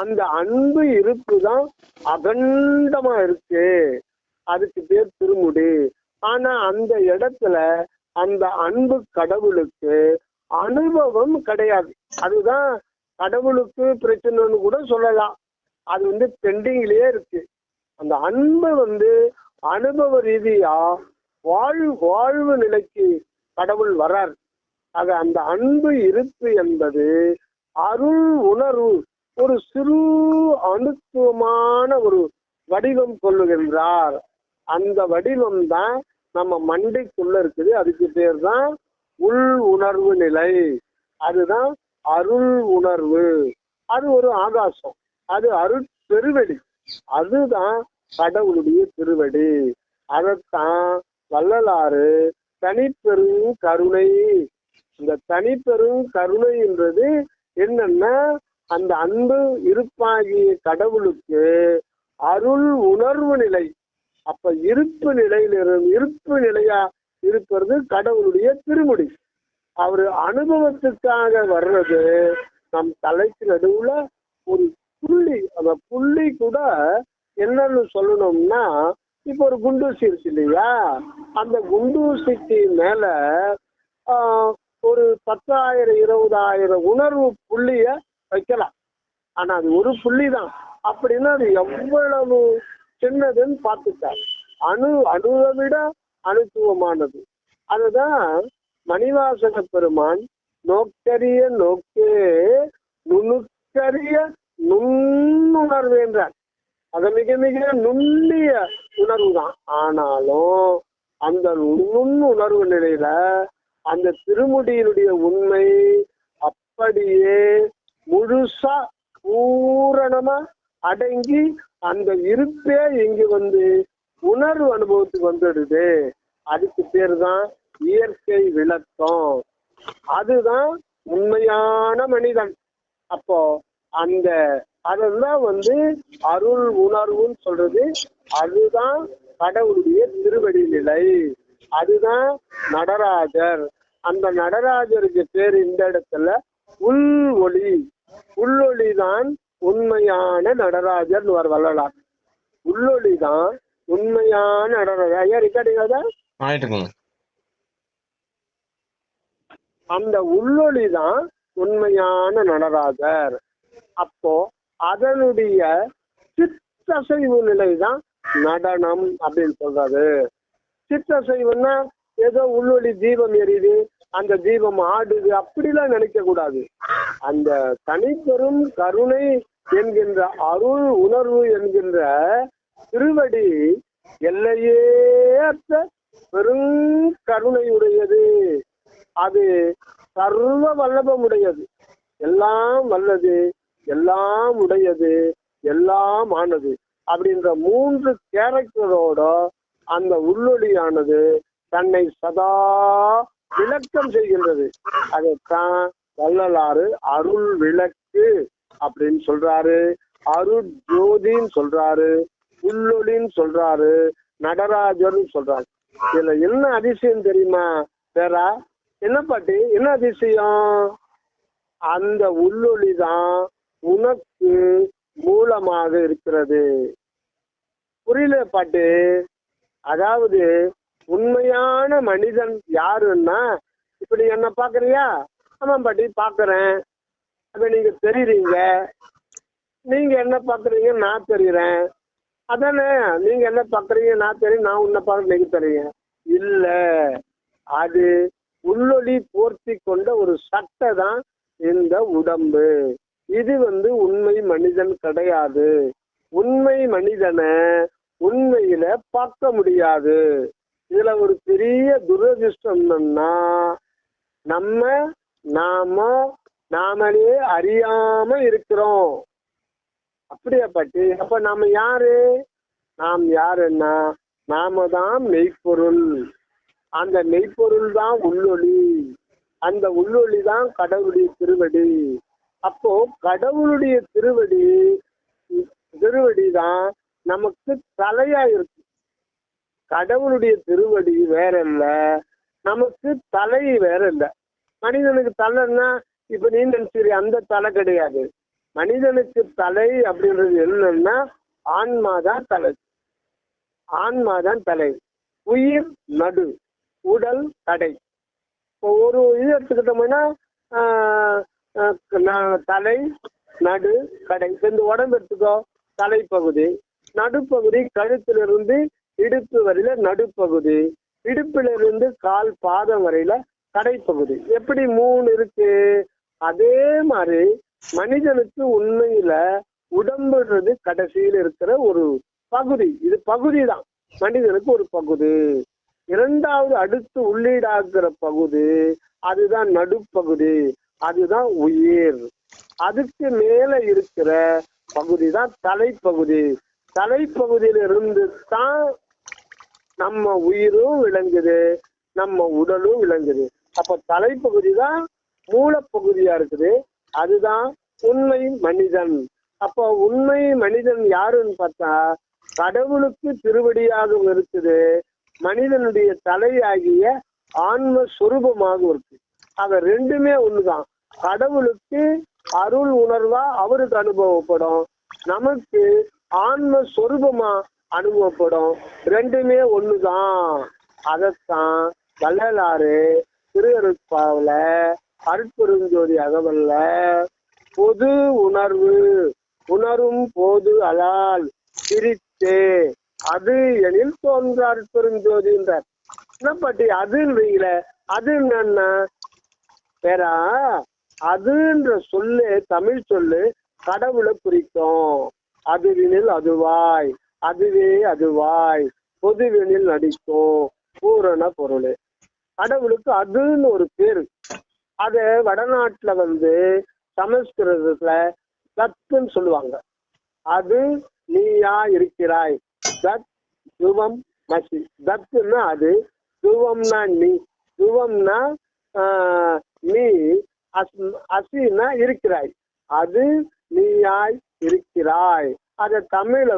அந்த அன்பு இருப்பு தான் அகண்டமா இருக்கு, அதுக்கு பேர் திருமுடி. ஆனா அந்த இடத்துல அந்த அன்பு கடவுளுக்கு அனுபவம் கிடையாது. அதுதான் கடவுளுக்கு பிரச்சனைன்னு கூட சொல்லலாம். அது பெண்டிங்லயே இருக்கு. அந்த அன்பு அனுபவ ரீதியா வாழ்வு நிலைக்கு கடவுள் வரார். ஆக அந்த அன்பு இருப்பு என்பது அருள் உணர்வு ஒரு சிறு அணுத்துவமான ஒரு வடிவம் கொள்ளுகின்றார். அந்த வடிவம் தான் நம்ம மண்டைக்குள்ள இருக்குது. அதுக்கு பேர் தான் உள் உணர்வு நிலை. அதுதான் அருள் உணர்வு. அது ஒரு ஆகாசம், அது அருட்பெருவெளி, அதுதான் கடவுளுடைய திருவடி. அதைத்தான் வள்ளலாறு தனிப்பெரும் கருணை. இந்த தனிப்பெரும் கருணை என்றது என்னன்னா அந்த அன்பு இருப்பாகிய கடவுளுக்கு அருள் உணர்வு நிலை. அப்ப இருப்பு நிலையிலிருந்து இருப்பு நிலையா இருப்பது கடவுளுடைய திருமுடி. அவரு அனுபவத்துக்காக வர்றது நம் தலைக்கு நடுவுல ஒரு புள்ளி. அந்த புள்ளி கூட என்னன்னு சொல்லணும்னா, இப்ப ஒரு குண்டூசி இருக்கு இல்லையா, அந்த குண்டூசிக்கு மேல ஒரு 10,000 20,000 உணர்வு புள்ளிய வைக்கலாம். ஆனா அது ஒரு புள்ளி தான். அப்படின்னா அது எவ்வளவு சின்னதுன்னு பார்த்துட்டார். அணுவை விட அணுத்துவமானது. அதுதான் மணிவாசக பெருமான் நோக்கரிய நோக்கே நுணுக்கரிய நுண்ணுணர்வு என்றார். அது மிக மிக நுண்ணிய உணர்வு தான். ஆனாலும் அந்த நுண்ணுணர்வு நிலையில அந்த திருமுடியினுடைய உண்மை அப்படியே முழுசா பூரணமா அடங்கி அந்த இருப்பே இங்கு உணர்வு அனுபவத்துக்கு வந்துடுது. அதுக்கு பேர் தான் இயற்கை விளக்கம். அதுதான் உண்மையான மனிதன். அப்போ அந்த அதெல்லாம் அருள் உணர்வுன்னு சொல்றது. அதுதான் கடவுளுடைய திருவடி நிலை. அதுதான் நடராஜர். அந்த நடராஜருக்கு பேர் இந்த இடத்துல உள் ஒளி. உள்ளொளி தான் உண்மையான நடராஜர் வள்ளலார். உள்ளொளி தான் உண்மையான நடராஜர். ஐயா ரெக்கார்டிங் அந்த உள்ளொளி தான் உண்மையான நடராஜர். அப்போ அதனுடைய சிற்றசைவு நிலை தான் நடனம் அப்படின்னு சொல்றாரு. சிற்றசைவுன்னா ஏதோ உள்ளொளி தீபம் எரியுது, அந்த தீபம் ஆடுது, அப்படிலாம் நினைக்க கூடாது. அந்த தனிப்பெரும் கருணை என்கின்ற அருள் உணர்வு என்கின்ற திருவடி எல்லையேற்ற பெரும் கருணையுடையது. அது சர்வ வல்லபமுடையது. எல்லாம் வல்லது, எல்லாம் உடையது, எல்லாம் ஆனது அப்படின்ற 3 கேரக்டரோட அந்த உள்ளொளியானது தன்னை சதா விளக்கம் செய்கின்றது. அதைத்தான் வள்ளலாறு அருள் விளக்கு அப்படின்னு சொல்றாரு, அருள் ஜோதின்னு சொல்றாரு, உள்ளொளின்னு சொல்றாரு, நடராஜர்னு சொல்றாரு. இதுல என்ன அதிசயம் தெரியுமா? வேற என்ன பாட்டு, என்ன அதிசயம்? அந்த உள்ளொளிதான் உனக்கு மூலமாக இருக்கிறது. புரியல பாட்டு? அதாவது உண்மையான மனிதன் யாருன்னா, இப்படி என்ன பாக்குறியா, ஆமாம் பாட்டி பார்க்குறேன். அப்போ நீங்கள் தெரியுறீங்க, நீங்கள் என்ன பார்க்குறீங்க நான் தெரியுறேன். அதானே, நீங்கள் என்ன பார்க்குறீங்க நான் தெரியும், நான் உன்னை பார்க்க நீங்கள் தெரியுங்க. இல்லை, அது உள்ளொளி போர்த்தி கொண்ட ஒரு சட்டை தான் இந்த உடம்பு. இது உண்மை மனிதன் கிடையாது. உண்மை மனிதனை உண்மையில பார்க்க முடியாது. இதுல ஒரு பெரிய துரதிர்ஷ்டம் என்னன்னா, நாமளே அறியாம இருக்கிறோம். அப்படியா பாட்டி? அப்ப நாம யாரு? நாம் யாருன்னா நாம தான் மெய்ப்பொருள். அந்த மெய்ப்பொருள் தான் உள்ளொளி. அந்த உள்ளொளி தான் கடவுளுடைய திருவடி. அப்போ கடவுளுடைய திருவடி தான் நமக்கு தலையா இருக்கு. கடவுளுடைய திருவடி வேற இல்ல, நமக்கு தலை வேற இல்ல. மனிதனுக்கு தலைன்னா இப்ப நீ நினைச்சிரு, அந்த தலை கிடையாது. மனிதனுக்கு தலை அப்படின்றது என்னன்னா ஆன்மாதான் தலை. ஆன்மாதான் தலை, உயிர் நடு, உடல் கடை. இப்போ ஒரு இது எடுத்துக்கிட்டோம்னா தலை நடு கடை. இந்த உடம்பு எடுத்துக்கோ, தலைப்பகுதி. நடுப்பகுதி கழுத்திலிருந்து இடுப்பு வரையில நடுப்பகுதி, இடுப்பிலிருந்து கால் பாதம் வரையில கடைப்பகுதி. எப்படி 3 இருக்கு, அதே மாதிரி மனிதனுக்கு உண்மையில உடம்புன்றது கடைசியில் இருக்கிற ஒரு பகுதி. இது பகுதி தான் மனிதனுக்கு ஒரு பகுதி. இரண்டாவது அடுத்து உள்ளீடாகிற பகுதி அதுதான் நடுப்பகுதி, அதுதான் உயிர். அதுக்கு மேல இருக்கிற பகுதி தான் தலைப்பகுதி. தலைப்பகுதியிலிருந்து தான் நம்ம உயிரும் விளங்குது, நம்ம உடலும் விளங்குது. அப்ப தலைப்பகுதி தான் மூலப்பகுதியா இருக்குது. அதுதான் உண்மை மனிதன். அப்ப உண்மை மனிதன் யாருன்னு பார்த்தா கடவுளுக்கு திருவடியாகவும் இருக்குது, மனிதனுடைய தலையாகிய ஆன்ம சொரூபமாகவும் இருக்கு. ஆக ரெண்டுமே ஒண்ணுதான். கடவுளுக்கு அருள் உணர்வா அவருக்கு அனுபவப்படும், நமக்கு ஆன்ம சொரூபமா அனுபவப்படும். ரெண்டுமே ஒண்ணுதான். அதத்தான் வள்ளலாறு திருஅருட்பாவுல அருட்பெருஞ்சோதி அகவல்ல பொது உணர்வு உணரும் போது அலால் பிரித்தே அது எனில் தோன்ற அருட்பெருஞ்சோதின்றார். என்ன பாட்டி அதுன்றீங்கள? அது என்னன்னா பேரா, அதுன்ற சொல்லு தமிழ் சொல்லு கடவுளை குறிக்கும். அதுவினில் அதுவாய், அதுவே அதுவாய், பொதுவெனில் நடிக்கும் பூரண பொருள். கடவுளுக்கு அதுன்னு ஒரு பேரு. அத வடநாட்டுல சமஸ்கிருதத்துல சத்துன்னு சொல்லுவாங்க. அது நீயா இருக்கிறாய், தத் துவம் மசி. தத்துன்னா அது, துவம்னா நீ, துவம்னா நீ, அசின்னா இருக்கிறாய். அது நீயாய் இருக்கிறாய். அத தமிழ்ல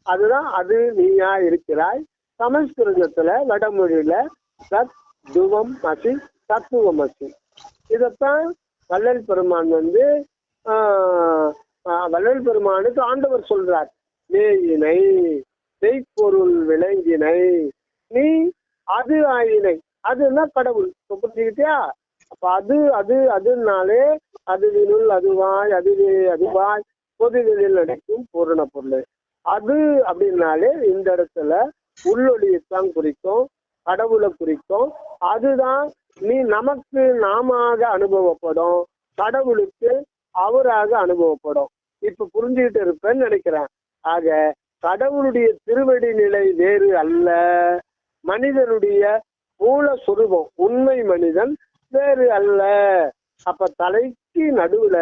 அதுதான் அது நீயாய் இருக்கிறாய். சமஸ்கிருதத்துல வடமொழியில சத் துவம் மசி, தத்துவமசி. இதத்தான் வள்ளல் பெருமான் வள்ளல் பெருமானுக்கு ஆண்டவர் சொல்றார், மேயினை மெய்ப்பொருள் விளங்கினை நீ அது ஆயினை. அதுன்னா கடவுள். புரிஞ்சுக்கிட்டியா? அப்ப அதுனாலே அதுவினுள் அதுவாய், அதுவே அதுவாய், பொதுவெளியில் நடிக்கும் பூரண பொருள். அது அப்படின்னாலே இந்த இடத்துல உள்ளொளியத்தான் குறிக்கும், கடவுளை குறிக்கும். அதுதான் நீ நமக்கு நாம அனுபவப்படும், கடவுளுக்கு அவராக அனுபவப்படும். இப்ப புரிஞ்சுக்கிட்டு இருப்பேன்னு நினைக்கிறேன். ஆக கடவுளுடைய திருவடி நிலை வேறு அல்ல, மனிதனுடைய மூல சுரூபம் உண்மை மனிதன் வேறு அல்ல. அப்ப தலைக்கு நடுவுல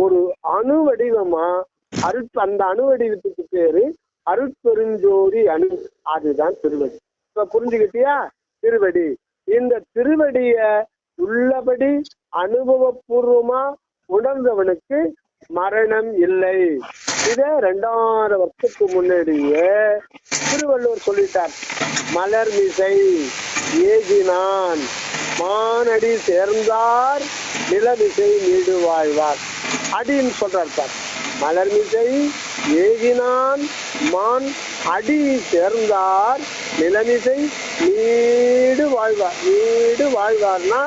ஒரு அணு வடிவமா அந்த அணு வடிவத்துக்கு பேரு அருட்பெருஞ்சோதி அணு. அதுதான் திருவடி. இப்ப புரிஞ்சுக்கிட்டியா? திருவடி. இந்த திருவடிய உள்ளபடி அனுபவபூர்வமா உணர்ந்தவனுக்கு மரணம் இல்லை. இத 2000 வருஷத்துக்கு முன்னாடியே திருவள்ளுவர் சொல்லிட்டார். மலர் மிசை ஏகினான் மானடி சேர்ந்தார் நிலமிசை நீடு வாழ்வார் அடின்னு சொல்றார் சார். மலர் மிசை ஏகினான் மான் அடி சேர்ந்தார் நிலமிசை நீடு வாழ்வார். நீடு வாழ்வார்னா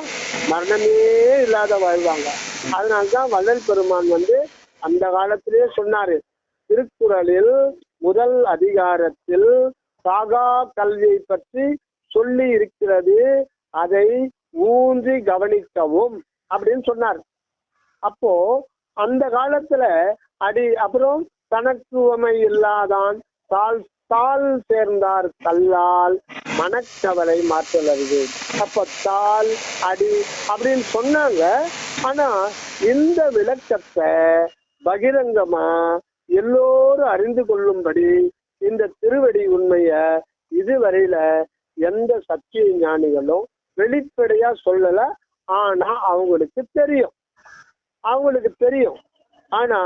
மரணமே இல்லாத வாழ்வாங்க. அதனால்தான் வள்ளல் பெருமான் அந்த காலத்திலேயே சொன்னாரு, திருக்குறளில் முதல் அதிகாரத்தில் சாகா கல்வியை பற்றி சொல்லி இருக்கிறது, அதை ஊன்றி கவனிக்கவும் அப்படின்னு சொன்னார். அப்போ அந்த காலத்துல அப்புறம் தனக்குவமை இல்லாதான் தாள் சேர்ந்தார் கல்லால் மனக்கவலை மாற்றல் அறிவு. அப்ப தாள் அடி அப்படின்னு சொன்னாங்க. ஆனா இந்த விளக்கத்தை பகிரங்கமா எல்லோரும் அறிந்து கொள்ளும்படி இந்த திருவடி உண்மைய இதுவரையில எந்த சத்திய ஞானிகளும் வெளிப்படையா சொல்லல. ஆனா அவங்களுக்கு தெரியும். ஆனா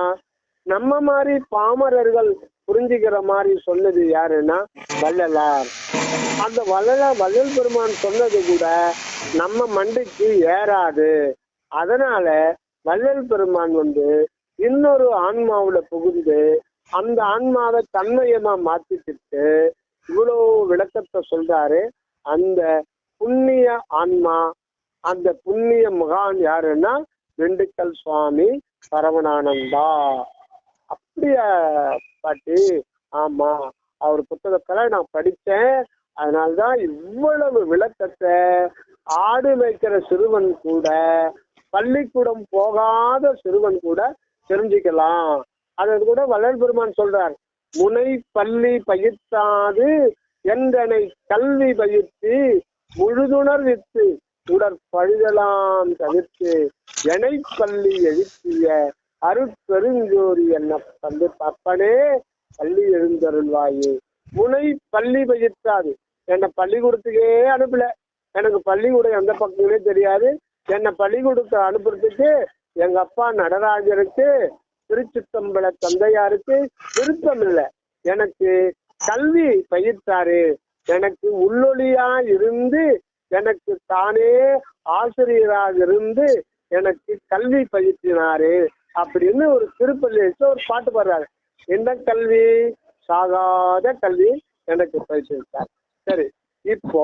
நம்ம மாதிரி பாமரர்கள் புரிஞ்சுக்கிற மாதிரி சொன்னது யாருன்னா வள்ளலார். அந்த வள்ளல் பெருமான் சொன்னது கூட நம்ம மண்டைக்கு ஏறாது. அதனால வள்ளல் பெருமான் இன்னொரு ஆன்மாவுல புகுந்து அந்த ஆன்மாவை தன்மயமா மாத்திக்கிட்டு இவ்வளோ விளக்கத்தை சொல்றாரு. அந்த புண்ணிய ஆன்மா, அந்த புண்ணிய மகான் யாருன்னா திண்டுக்கல் சுவாமி சரவணானந்தா. அப்படியா பாட்டி? ஆமா, அவர் புத்தகத்துல நான் படித்தேன். அதனால்தான் இவ்வளவு விளக்கத்தை ஆடு மேய்க்கிற சிறுவன் கூட, பள்ளிக்கூடம் போகாத சிறுவன் கூட தெரிஞ்சுக்கலாம். அதை கூட வள்ளல் பெருமான் சொல்றார், முனை பள்ளி பயிர்த்தாது என்றனை கல்வி பயிர்த்து முழுதுணர் வித்து உடற்பழுதலாம் தவிர்த்து எனை பள்ளி எழுப்பிய அருட்பெருஞ்சோதி என்ன அப்பனே பள்ளி எழுந்தருள்வாயே. முனை பள்ளி பயிர்த்தாது, என்னை பள்ளிக்கூடத்துக்கே அனுப்பல. எனக்கு பள்ளிக்கூடம் எந்த பக்கமே தெரியாது. என்னை பள்ளிக்கூடத்தை அனுப்புறதுக்கு எங்க அப்பா நடராஜருக்கு, திருச்சித்தம்பல தந்தையாருக்கு விருப்பம் இல்லை. எனக்கு கல்வி பயிர்த்தாரு, எனக்கு உள்ளொளியா இருந்து, எனக்கு தானே ஆசிரியராக இருந்து எனக்கு கல்வி பயிற்றினாரு அப்படின்னு ஒரு திருப்பள்ளி வச்சு ஒரு பாட்டு பாடுறாரு. என்ன கல்வி? சாகாத கல்வி எனக்கு பயிற்சித்தார். சரி, இப்போ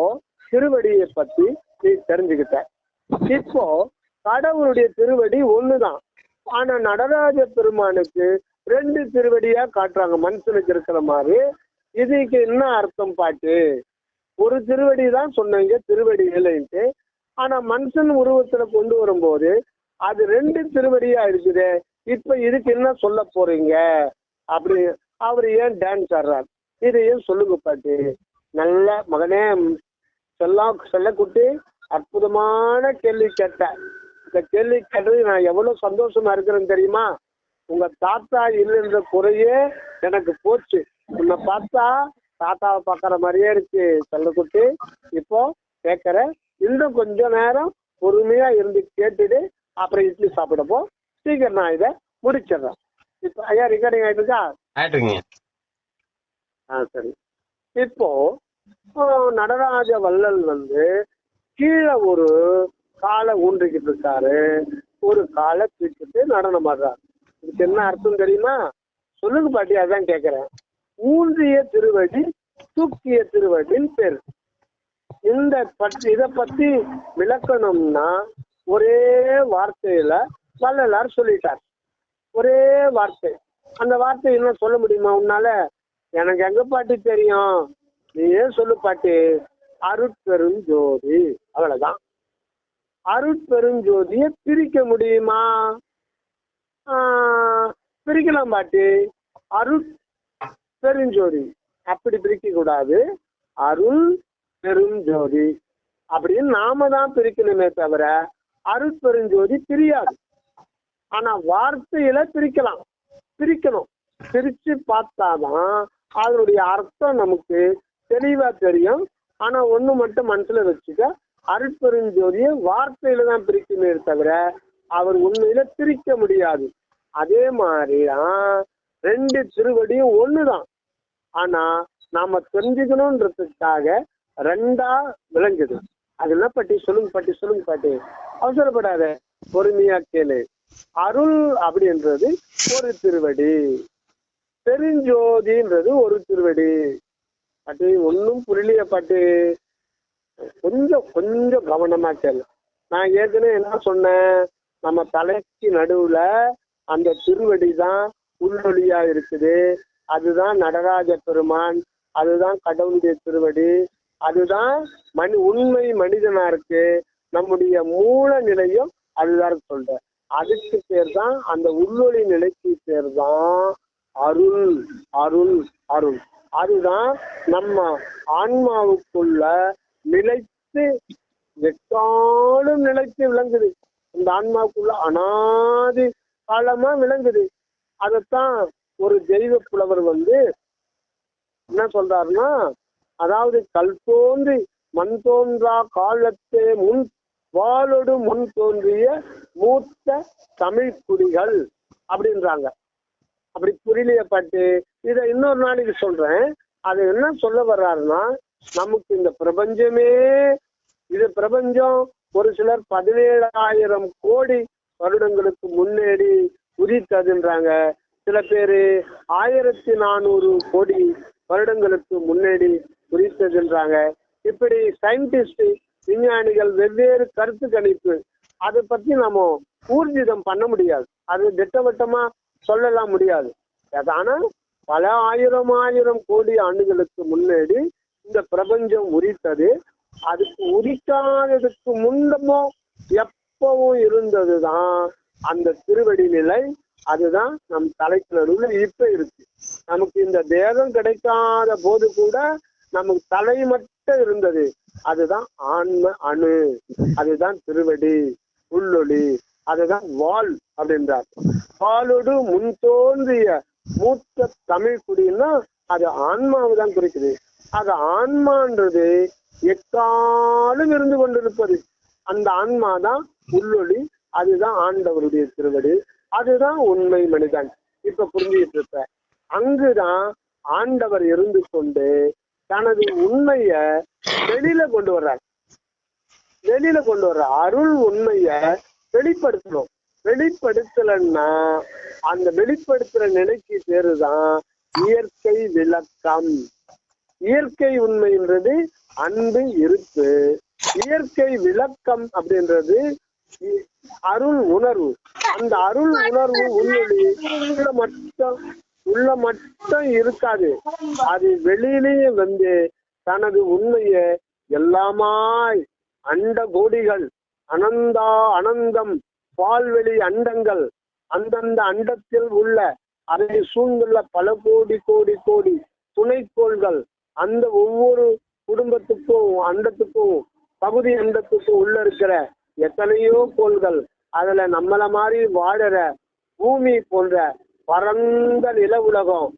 திருவடியை பத்தி நீ தெரிஞ்சுக்கிட்ட. இப்போ கடவுளுடைய திருவடி ஒண்ணுதான். ஆனா நடராஜ பெருமானுக்கு 2 திருவடியா காட்டுறாங்க, மனுஷனுக்கு இருக்கிற மாதிரி. இதுக்கு என்ன அர்த்தம் பாட்டு? ஒரு திருவடி தான் சொன்னீங்க திருவடி இல்லைன்ட்டு. ஆனா மனுஷன் உருவத்துல கொண்டு வரும்போது அது 2 திருவடியா இருக்குது. இப்ப இதுக்கு என்ன சொல்ல போறீங்க அப்படி அவர் ஏன் டான்ஸ் ஆடுறார்? இதையும் சொல்லுங்க பாட்டு. நல்ல மகனே சொல்லக்குட்டி, அற்புதமான கேள்வி கேட்ட. இந்த கேள்வி கேட்டது நான் எவ்வளவு சந்தோஷமா இருக்கிறேன்னு தெரியுமா? உங்க தாத்தா இல்லைன்ற குறையே எனக்கு போச்சு. உன்னை பார்த்தா தாத்தாவை பார்க்கற மாதிரியே இருக்கு சொல்லக்குட்டி. இப்போ கேட்கற, இன்னும் கொஞ்ச நேரம் பொறுமையா இருந்து கேட்டுட்டு அப்புறம் இட்லி சாப்பிடப்போ. சீக்கிரம் நான் இதை முடிச்சிடுறேன். இப்போ ஐயா ரெக்கார்டிங் ஆயிட்டுருக்கா? சரி. இப்போ நடராஜ வள்ளல் கீழே ஒரு காலை ஊன்றிக்கிட்டு இருக்காரு, ஒரு காலை தூக்கிட்டு நடனம் ஆடுறாரு. இதுக்கு என்ன அர்த்தம் தெரியுமா? சொல்லுங்க பாட்டி, அதான் கேட்கிறேன். ஊன்றிய திருவடி தூக்கிய திருவடின்னு பேரு. இத பத்தி விளக்கணும்னா ஒரே வார்த்தையில வள்ளலார் சொல்லிட்டார். ஒரே வார்த்தை. அந்த வார்த்தை என்ன சொல்ல முடியுமா உன்னால? எனக்கு எங்க பாட்டி தெரியும், நீ ஏன் சொல்லு பாட்டி. அருட்பெருஞ்சோதி, அவ்வளவுதான். அருட்பெருஞ்சோதியை பிரிக்க முடியுமா? பிரிக்கலாம் பாட்டி. அருட்பெருஞ்சோதி அப்படி பிரிக்க கூடாது. அருள் பெருஞ்சோதி அப்படின்னு நாம தான் பிரிக்கணுமே தவிர அருட்பெருஞ்சோதி பிரியாது. ஆனா வார்த்தையில பிரிக்கணும். பிரிச்சு பார்த்தாதான் அதனுடைய அர்த்தம் நமக்கு தெளிவா தெரியும். ஆனா ஒண்ணு மட்டும் மனசுல வச்சுக்க, அருட்பெருஞ்சோதியை வார்த்தையில தான் பிரிக்கணுமே தவிர அவர் உண்மையில பிரிக்க முடியாது. அதே மாதிரிதான் 2 திருவடியும் ஒண்ணுதான். ஆனா நாம தெரிஞ்சுக்கணும்ன்றதுக்காக 2ஆ விளங்குது. அது என்ன பாட்டி? சொல்லுங்க பாட்டி. அவசரப்படாத, பொறுமையா கேளு. அருள் அப்படின்றது ஒரு திருவடி, பெருஞ்சோதின்றது ஒரு திருவடி. பாட்டி ஒன்னும் புரியலையா பாட்டி? கொஞ்சம் கவனமா கேளு. நான் ஏற்கனவே என்ன சொன்னேன், நம்ம தலைக்கு நடுவுல அந்த திருவடி தான் உள்ளொளியா இருக்குது. அதுதான் நடராஜ பெருமான், அதுதான் கடவுளுடைய திருவடி, அதுதான் உண்மை மனிதனா இருக்கு. நம்முடைய மூல நிலையும் அதுதான் சொல்ற. அதுக்கு பேர் தான், அந்த உள்ளொளி நிலைக்கு பேர் தான் அருள். அருள் அருள் அதுதான் நம்ம ஆன்மாவுக்குள்ள நிலைத்து எக்காலும் நிலைத்து விளங்குது. இந்த ஆன்மாவுக்குள்ள அனாதி காலமா விளங்குது. அதத்தான் ஒரு தெய்வ புலவர் என்ன சொல்றாருன்னா, அதாவது கல் தோன்றி மண் தோன்றா காலத்தே முன் வாளோடு முன் தோன்றிய மூத்த தமிழ் குடிகள் அப்படின்றாங்க. அப்படி புரியலையே பாட்டு, இதை இன்னொரு நாளைக்கு சொல்றேன். அது என்ன சொல்ல வர்றாருன்னா, நமக்கு இந்த பிரபஞ்சமே, இது பிரபஞ்சம் ஒரு சிலர் 17,000 கோடி வருடங்களுக்கு முன்னேறி உதித்ததுன்றாங்க. சில பேரு 1400 கோடி வருடங்களுக்கு முன்னாடி உதித்ததுன்றாங்க. இப்படி சயின்டிஸ்ட் விஞ்ஞானிகள் வெவ்வேறு கருத்து கணிப்பு, அதை பத்தி நம்ம ஊர்ஜிதம் பண்ண முடியாது, அது திட்டவட்டமா சொல்லலாம் முடியாது. ஆனா பல ஆயிரம் கோடி ஆண்டுகளுக்கு முன்னாடி இந்த பிரபஞ்சம் உதித்தது. அதுக்கு உதிக்காததுக்கு முன்னமோ எப்பவும் இருந்ததுதான் அந்த திருவடி நிலை. அதுதான் நம் தலைக்கு நடுவில் இப்ப இருக்கு. நமக்கு இந்த தேகம் கிடைக்காத போது கூட நமக்கு தலை மட்டும் இருந்தது. அதுதான் ஆன்ம அணு, அதுதான் திருவடி உள்ளொளி, அதுதான் வால் அப்படின்றார். வாளோடு முன் தோன்றிய மூத்த தமிழ் குடின்னா அது ஆன்மாவை தான் குறிக்குது. அது ஆன்மான்றது எக்காலும் இருந்து கொண்டிருப்பது. அந்த ஆன்மா தான் உள்ளொளி, அதுதான் ஆண்டவருடைய திருவடி, அதுதான் உண்மை மனிதன். இப்ப புரிஞ்சுக்கிட்டு இருப்ப, அங்குதான் ஆண்டவர் இருந்து கொண்டு தனது உண்மைய வெளியில கொண்டு வர்றார். அருள் உண்மைய வெளிப்படுத்தணும். வெளிப்படுத்தலன்னா அந்த வெளிப்படுத்துற நிலைக்கு பேருதான் இயற்கை விளக்கம். இயற்கை உண்மைன்றது அன்பு இருப்பு, இயற்கை விளக்கம் அப்படின்றது அருள் உணர்வு. அந்த அருள் உணர்வு உள்ளொளி உள்ள மட்டும் இருக்காது, அது வெளியிலேயே தனது உண்மைய எல்லாமாய் அண்ட கோடிகள், அனந்தம் பால்வெளி அண்டங்கள், அந்தந்த அண்டத்தில் உள்ள அதை சூழ்ந்துள்ள பல கோடி கோடி கோடி துணைக்கோள்கள், அந்த ஒவ்வொரு குடும்பத்துக்கும் அண்டத்துக்கும் பகுதி அண்டத்துக்கும் உள்ள இருக்கிற எத்தனையோ கோள்கள், அதுல நம்மள மாதிரி வாழற பூமி போன்ற பரந்த நில உலகம்.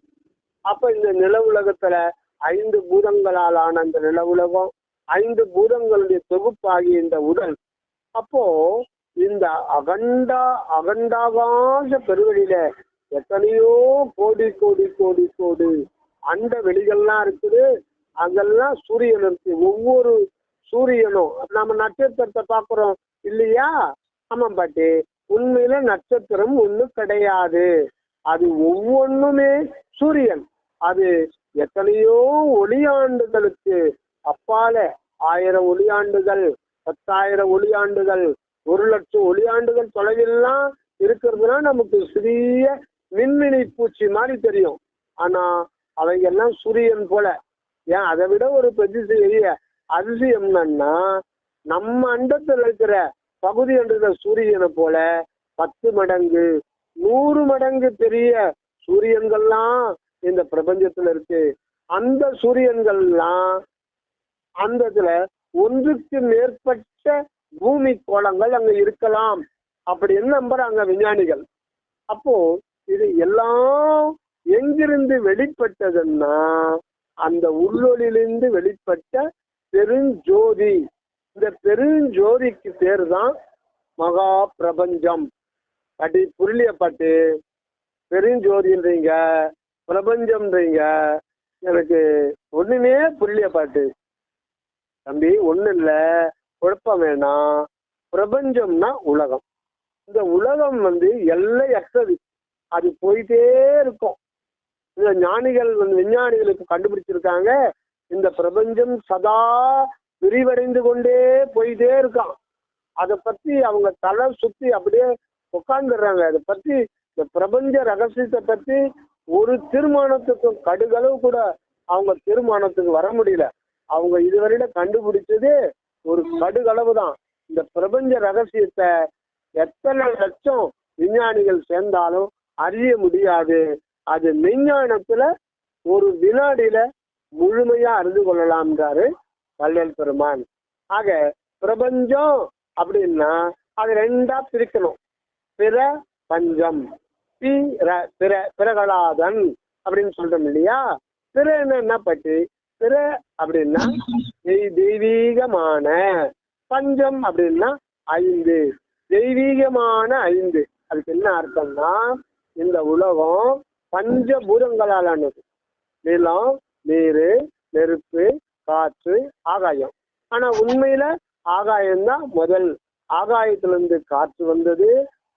அப்ப இந்த நில உலகத்துல 5 பூதங்களால் ஆன அந்த நில உலகம், 5 பூதங்களுடைய தொகுப்பாகிய இந்த உடல். அப்போ இந்த அகண்டாகாச பெருவெளியில எத்தனையோ கோடி கோடி கோடி கோடி அண்ட வெளிகள்லாம் இருக்குது. அங்கெல்லாம் சூரியன் இருக்கு. ஒவ்வொரு சூரியனும் நம்ம நட்சத்திரத்தை பார்க்கிறோம் இல்லையா? ஆமா பாட்டி, உண்மையில நட்சத்திரம் ஒண்ணு கிடையாது, அது ஒவ்வொன்றுமே சூரியன். அது எத்தனையோ ஒளியாண்டுகளுக்கு அப்பால 1000 ஒளியாண்டுகள், 10,000 ஒளியாண்டுகள், 1,00,000 ஒளியாண்டுகள் தொலைவெல்லாம் இருக்கிறதுனா நமக்கு சிறிய மின்மினி பூச்சி மாதிரி தெரியும். ஆனா அவங்க எல்லாம் சூரியன் போல. ஏன் அதை விட ஒரு பெரிய அதிசயம் என்னன்னா, நம்ம அண்டத்துல இருக்கிற பகுதி என்ற சூரியனை போல 10 மடங்கு 100 மடங்கு பெரிய சூரியன்கள்லாம் இந்த பிரபஞ்சத்துல இருக்கு. அந்த சூரியன்கள்லாம் அந்த ஒன்றுக்கு மேற்பட்ட பூமி கோளங்கள் அங்க இருக்கலாம் அப்படின்னு நம்புறாங்க விஞ்ஞானிகள். அப்போ இது எல்லாம் எங்கிருந்து வெளிப்பட்டதுன்னா அந்த உள்ளொளியிலிருந்து வெளிப்பட்ட பெருஞ்சோதி. இந்த பெருஞ்சோதிக்கு பேரு தான் மகா பிரபஞ்சம். பாட்டி புரியலையா பாட்டு? பெருஞ்சோதின்றீங்க, பிரபஞ்சம்ன்றீங்க, எனக்கு ஒண்ணுமே புரியலையா பாட்டு? தம்பி ஒண்ணு இல்ல, குழப்பம் வேணாம். பிரபஞ்சம்னா உலகம். இந்த உலகம் எல்லையற்றது, அது போயிட்டே இருக்கும். இந்த ஞானிகள் விஞ்ஞானிகளுக்கு கண்டுபிடிச்சிருக்காங்க, இந்த பிரபஞ்சம் சதா விரிவடைந்து கொண்டே போயிட்டே இருக்கான். அதை பத்தி அவங்க தலை சுத்தி அப்படியே உட்கார்ந்துடுறாங்க. அதை பத்தி இந்த பிரபஞ்ச ரகசியத்தை பத்தி ஒரு தீர்மானத்துக்கும் கடுகளவு கூட அவங்க தீர்மானத்துக்கு வர முடியல. அவங்க இதுவரையில கண்டுபிடிச்சது ஒரு கடுகளவு தான். இந்த பிரபஞ்ச ரகசியத்தை எத்தனை லட்சம் விஞ்ஞானிகள் சேர்ந்தாலும் அறிய முடியாது. அது மெய்ஞானத்துல ஒரு வினாடியில முழுமையா அறிந்து கொள்ளலாம்ன்றாரு வள்ளல் பெருமான். ஆக பிரபஞ்சம் அப்படின்னா அது ரெண்டா பிரிக்கணும். பிற பஞ்சம், பிரகலாதன் அப்படின்னு சொல்றோம் இல்லையா. பிற என்ன பற்றி? பிற அப்படின்னா தெய்வீகமான, பஞ்சம் அப்படின்னா 5, தெய்வீகமான 5. அதுக்கு என்ன அர்த்தம்னா, இந்த உலகம் பஞ்சபூதங்களால் ஆனது. நிலம், நீர், நெருப்பு, காற்று, ஆகாயம். ஆனா உண்மையில ஆகாயம்தான் முதல். ஆகாயத்திலிருந்து காற்று வந்தது,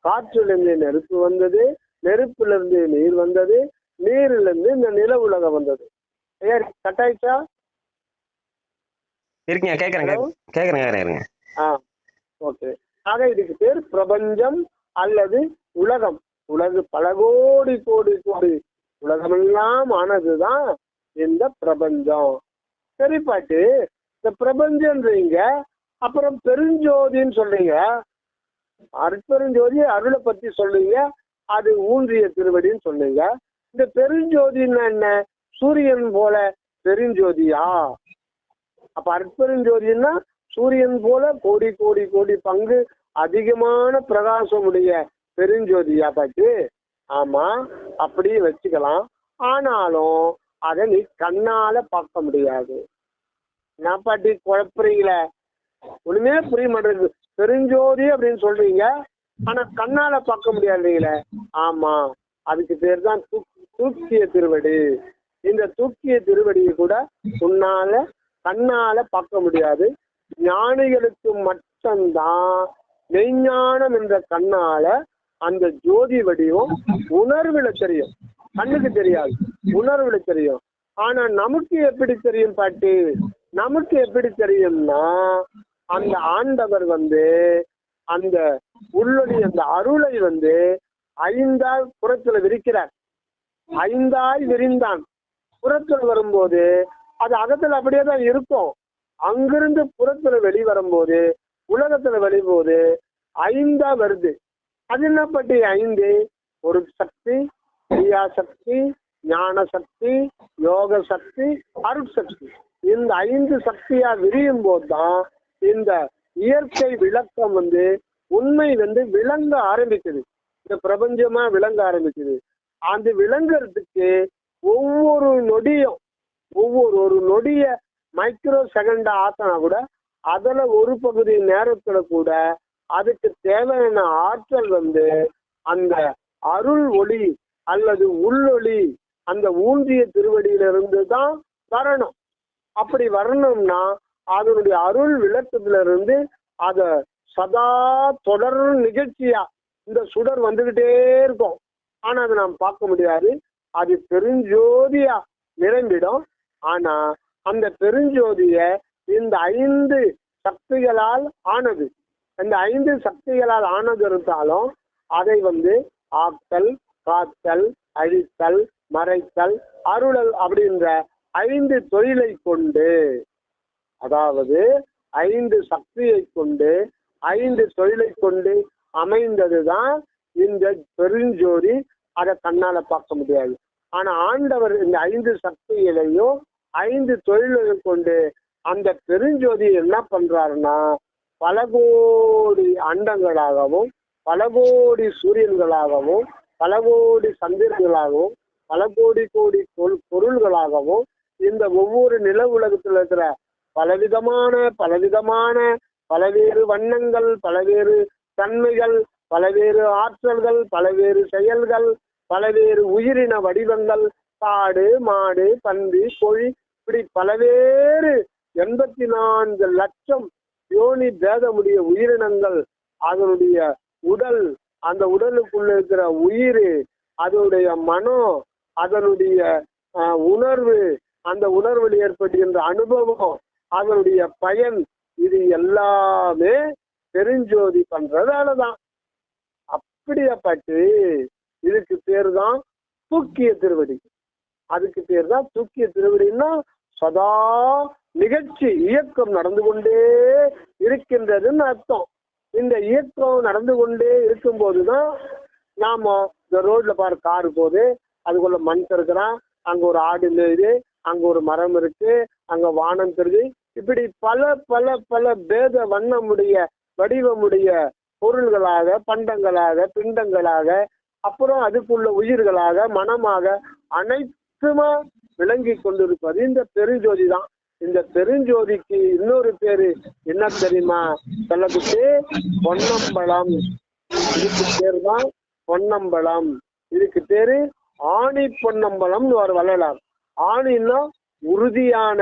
காற்றிலிருந்து நெருப்பு வந்தது, நெருப்பிலிருந்து நீர் வந்தது, நீரிலிருந்து இந்த நில உலகம் வந்தது. கட்டாயிச்சா? இருக்கீங்க, கேக்குறேங்க. ஓகே. ஆக இதுக்கு பேர் பிரபஞ்சம் அல்லது உலகம். பல கோடி கோடி கோடி உலகமெல்லாம் ஆனதுதான் இந்த பிரபஞ்சம். சரி பாட்டு, இந்த பிரபஞ்சம்ன்றீங்க, அப்புறம் பெருஞ்சோதின்னு சொல்றீங்க. அருட்பெருஞ்சோதி அருளை பத்தி சொல்றீங்க, அது ஊன்றிய திருவடின்னு சொல்றீங்க. இந்த பெருஞ்சோதின்னா என்ன? சூரியன் போல பெருஞ்சோதியா? அப்ப அருட்பெருஞ்சோதின்னா சூரியன் போல கோடி கோடி கோடி பங்கு அதிகமான பிரகாசமுடைய பெருஞ்சோதியா பாட்டு? ஆமா, அப்படியே வச்சுக்கலாம். ஆனாலும் அதை நீ கண்ணால பார்க்க முடியாது. நான் பாட்டி குழப்பறீங்களே, ஒண்ணுமே புரிய மாட்டேங்குது. பெருஞ்சோதி அப்படின்னு சொல்றீங்க, ஆனா கண்ணால பார்க்க முடியாதுங்களே. ஆமா, அதுக்கு பேர் தான் தூக்கிய திருவடி. இந்த தூக்கிய திருவடியை கூட உன்னால கண்ணால பார்க்க முடியாது. ஞானிகளுக்கு மட்டும்தான் மெய்ஞானம் என்ற கண்ணால அந்த ஜோதி வடிவம் உணர்வுல தெரியும். கண்ணுக்கு தெரியாது, உணர்வுல தெரியும். ஆனா நமக்கு எப்படி தெரியும் பாட்டு? நமக்கு எப்படி தெரியும்னா, அந்த ஆண்டவர் அந்த உள்ளொளி, அந்த அருளை 5ஆய் புறத்துல விரிக்கிறார். 5ஆய் விரிந்தான். புறத்துல வரும்போது அது அகத்துல அப்படியே தான் இருக்கும். அங்கிருந்து புறத்துல வெளிவரும்போது, உலகத்துல வெளிபோது 5ஆ வருது. அது என்ன பற்றி 5? ஒரு சக்தி, கிரியா சக்தி, ஞான சக்தி, யோக சக்தி, அருட்சக்தி. இந்த 5 சக்தியா விரியும் போதுதான் இந்த இயற்கை விளக்கம் உண்மை விளங்க ஆரம்பிக்குது. இந்த பிரபஞ்சமா விளங்க ஆரம்பிக்குது. அந்த விளங்குறதுக்கு ஒவ்வொரு நொடியும், ஒரு நொடிய மைக்ரோ செகண்டா ஆத்தனா கூட, அதுல ஒரு பகுதி நேரத்துல கூட அதுக்கு தேவையான ஆற்றல் அந்த அருள் ஒளி அல்லது உள்ளொளி அந்த ஊன்றிய திருவடியிலிருந்து தான் வரணும். அப்படி வரணும்னா அதனுடைய அருள் விளக்கத்துல இருந்து அத சதா தொடர் நிகழ்ச்சியா இந்த சுடர் வந்துகிட்டே இருக்கும். ஆனா அதை நாம் பார்க்க முடியாது. அது பெருஞ்சோதியா நிரம்பிடும். ஆனா அந்த பெருஞ்சோதிய இந்த 5 சக்திகளால் ஆனது. அந்த 5 சக்திகளால் ஆனது இருந்தாலும் அதை ஆக்கல், காத்தல், அழித்தல், மறைத்தல், அருளல் அப்படின்ற 5 தொழிலை கொண்டு, அதாவது 5 சக்தியை கொண்டு 5 தொழிலை கொண்டு அமைந்ததுதான் இந்த பெருஞ்சோதி. அதை கண்ணால பார்க்க முடியாது. ஆனா ஆண்டவர் இந்த 5 சக்திகளையும் 5 தொழில்களை கொண்டு அந்த பெருஞ்சோதி என்ன பண்றாருன்னா, பல கோடி அண்டங்களாகவும், பல கோடி சூரியன்களாகவும், பல கோடி சந்திரங்களாகவும், பல கோடி கோடி பொருள்களாகவும், இந்த ஒவ்வொரு நில உலகத்தில் இருக்கிற பலவிதமான பலவேறு வண்ணங்கள், பலவேறு தன்மைகள், பலவேறு ஆற்றல்கள், பலவேறு செயல்கள், பலவேறு உயிரின வடிவங்கள், காடு, மாடு, பன்றி, கோழி, இப்படி பலவேறு 84 லட்சம் யோனி பேதமுடைய உயிரினங்கள், அதனுடைய உடல், அந்த உடலுக்குள்ள இருக்கிற உயிர், அதனுடைய மனம், அதனுடைய உணர்வு, அந்த உணர்வில் ஏற்படுகின்ற அனுபவம், அதனுடைய பயன், இது எல்லாமே பெருஞ்சோதி பண்ற வேலைதான். அப்படியாப்பட்டு இதுக்கு பேர் தான் தூக்கிய திருவடி. அதுக்கு பேர் தான் தூக்கிய திருவடின்னா சதா நிகழ்ச்சி இயக்கம் நடந்து கொண்டே இருக்கின்றதுன்னு அர்த்தம். இந்த இயக்கம் நடந்து கொண்டே இருக்கும் போதுதான் நாம இந்த ரோட்ல பாரு காரு போகுது, அதுக்குள்ள மண் இருக்கிறான், அங்க ஒரு ஆடு மேயுது, அங்க ஒரு மரம் இருக்கு, அங்க வானம் தெரியுது. இப்படி பல பல பல பேத வண்ணமுடைய வடிவமுடைய பொருள்களாக, பண்டங்களாக, பிண்டங்களாக, அப்புறம் அதுக்குள்ள உயிர்களாக, மனமாக அனைத்துமா விளங்கி கொண்டிருப்பது இந்த பெருஞ்சோதி தான். இந்த பெருஞ்சோதிக்கு இன்னொரு பேரு என்ன தெரியுமா? சொல்லக்குட்டு பொன்னம்பலம். இதுக்கு பேரு தான் பொன்னம்பலம். இதுக்கு பேரு ஆணி பொன்னம்பலம்னு ஒரு வள்ளலார். ஆணின்னா உறுதியான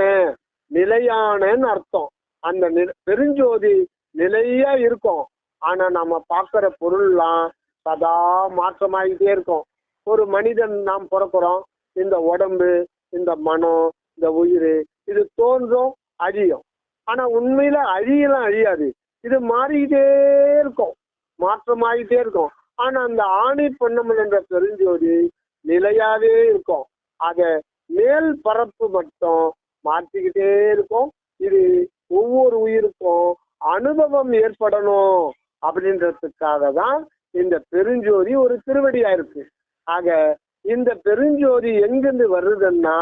நிலையானன்னு அர்த்தம். அந்த பெருஞ்சோதி நிலையா இருக்கும். ஆனா நம்ம பார்க்கிற பொருள்லாம் சதா மாற்றமாகிட்டே இருக்கும். ஒரு மனிதன் நாம் பிறக்கிறோம், இந்த உடம்பு, இந்த மனம், இந்த உயிர், இது தோன்றும் அழியும். ஆனா உண்மையில அழியலாம் அழியாது, இது மாறிக்கிட்டே இருக்கும், மாற்றமாகிட்டே இருக்கும். ஆனா அந்த ஆணி பொன்னம்பலம் என்ற பெருஞ்சோதி நிலையாவே இருக்கும். அத மேல் பரப்பு மட்டும் மாற்றிக்கிட்டே இருக்கும். இது ஒவ்வொரு உயிருக்கும் அனுபவம் ஏற்படணும் அப்படின்றதுக்காக தான் இந்த பெருஞ்சோதி ஒரு திருவடியா இருக்கு. ஆக இந்த பெருஞ்சோதி எங்கிருந்து வருதுன்னா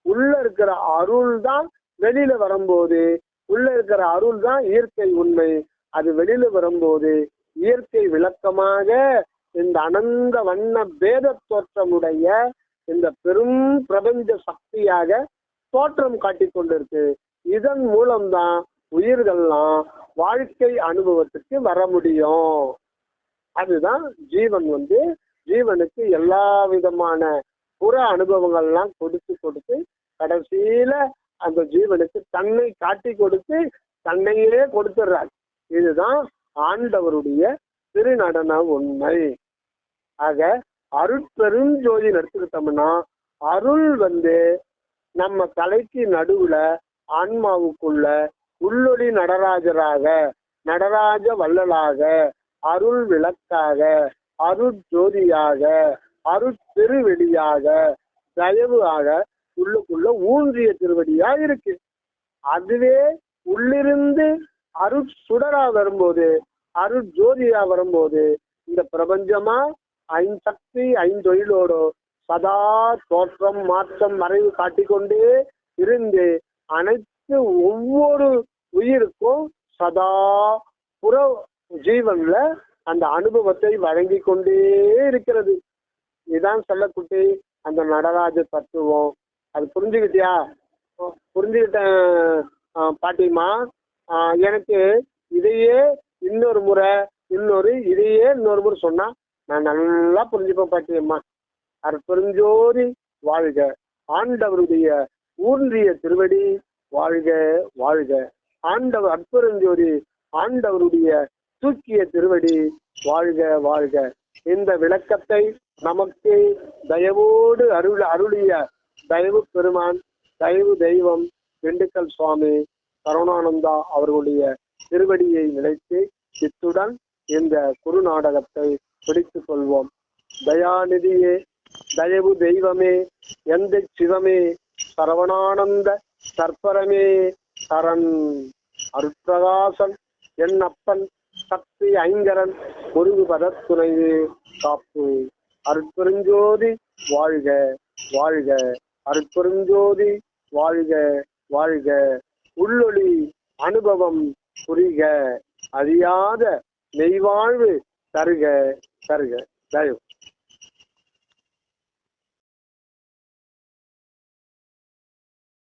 உள்ள இருக்கிற அருள் தான் வெளியில வரும்போது, உள்ள இருக்கிற அருள் தான் இயற்கை உண்மை. அது வெளியில வரும்போது இயற்கை விளக்கமாக இந்த அனந்த வண்ண பேத தோற்றமுடைய இந்த பெரும் பிரபஞ்ச சக்தியாக தோற்றம் காட்டி கொண்டிருக்கு. இதன் மூலம்தான் உயிர்கள்லாம் வாழ்க்கை அனுபவத்துக்கு வர முடியும். அதுதான் ஜீவன் ஜீவனுக்கு எல்லா விதமான புற அனுபவங்கள்லாம் கொடுத்து கொடுத்து கடைசியில அந்த ஜீவனுக்கு தன்னை காட்டி கொடுத்து தன்னையே கொடுத்துடுறார். இதுதான் ஆண்டவருடைய திருநடன உண்மை. ஆக அருட்பெரும் ஜோதி எடுத்துக்கிட்டோம்னா அருள் நம்ம தலைக்கு நடுவுல ஆன்மாவுக்குள்ள உள்ளொளி நடராஜராக, நடராஜ வள்ளலாக, அருள் விளக்காக, அருட்ஜோதியாக, அருட்பெருவெளியாக, தயவு ஆக உள்ளுக்குள்ள ஊன்றிய திருவடியா இருக்கு. அதுவே உள்ளிருந்து அருட்சுடரா வரும்போது, அருட்ஜோதியா வரும்போது இந்த பிரபஞ்சமா ஐந்தக்தி ஐந்தொழிலோட சதா தோற்றம் மாற்றம் மறைவு காட்டிக்கொண்டே இருந்து அனைத்து ஒவ்வொரு உயிருக்கும் சதா புற ஜீவன்ல அந்த அனுபவத்தை வழங்கி கொண்டே இருக்கிறது. இதான் சொல்லக்குட்டி அந்த நடராஜ தத்துவம். அது புரிஞ்சுக்கிட்டியா? புரிஞ்சுக்கிட்டேன் பாட்டிமா. எனக்கு இதையே இன்னொரு முறை சொன்னா நான் நல்லா புரிஞ்சுப்பேன் பாட்டியம்மா. அற்பெருஞ்சோதி வாழ்க, ஆண்டவருடைய ஊன்றிய திருவடி வாழ்க வாழ்க. ஆண்டவர் அற்பெருஞ்சோதி ஆண்டவருடைய தூக்கிய திருவடி வாழ்க வாழ்க. இந்த விளக்கத்தை நமக்கு தயவோடு அருளிய தயவு பெருமான், தயவு தெய்வம் திண்டுக்கல் சுவாமி கருணானந்தா அவர்களுடைய திருவடியை நினைத்து இத்துடன் இந்த குரு நாடகத்தை பிடித்துக் கொள்வோம். தயாநிதியே, தயவு தெய்வமே, எந்த சிவமே, சரவணானந்த சற்பரமே சரண். அருட்பிரகாசன் என் அப்பன் சக்தி ஐங்கரன் முருகு பதத்துணையே காப்பு. அருட்பெருஞ்சோதி வாழ்க வாழ்க. அருட்பெருஞ்சோதி வாழ்க வாழ்க. உள்ளொளி அனுபவம் புரிக, அறியாத மெய்வாழ்வு தருக தருக. தயவு.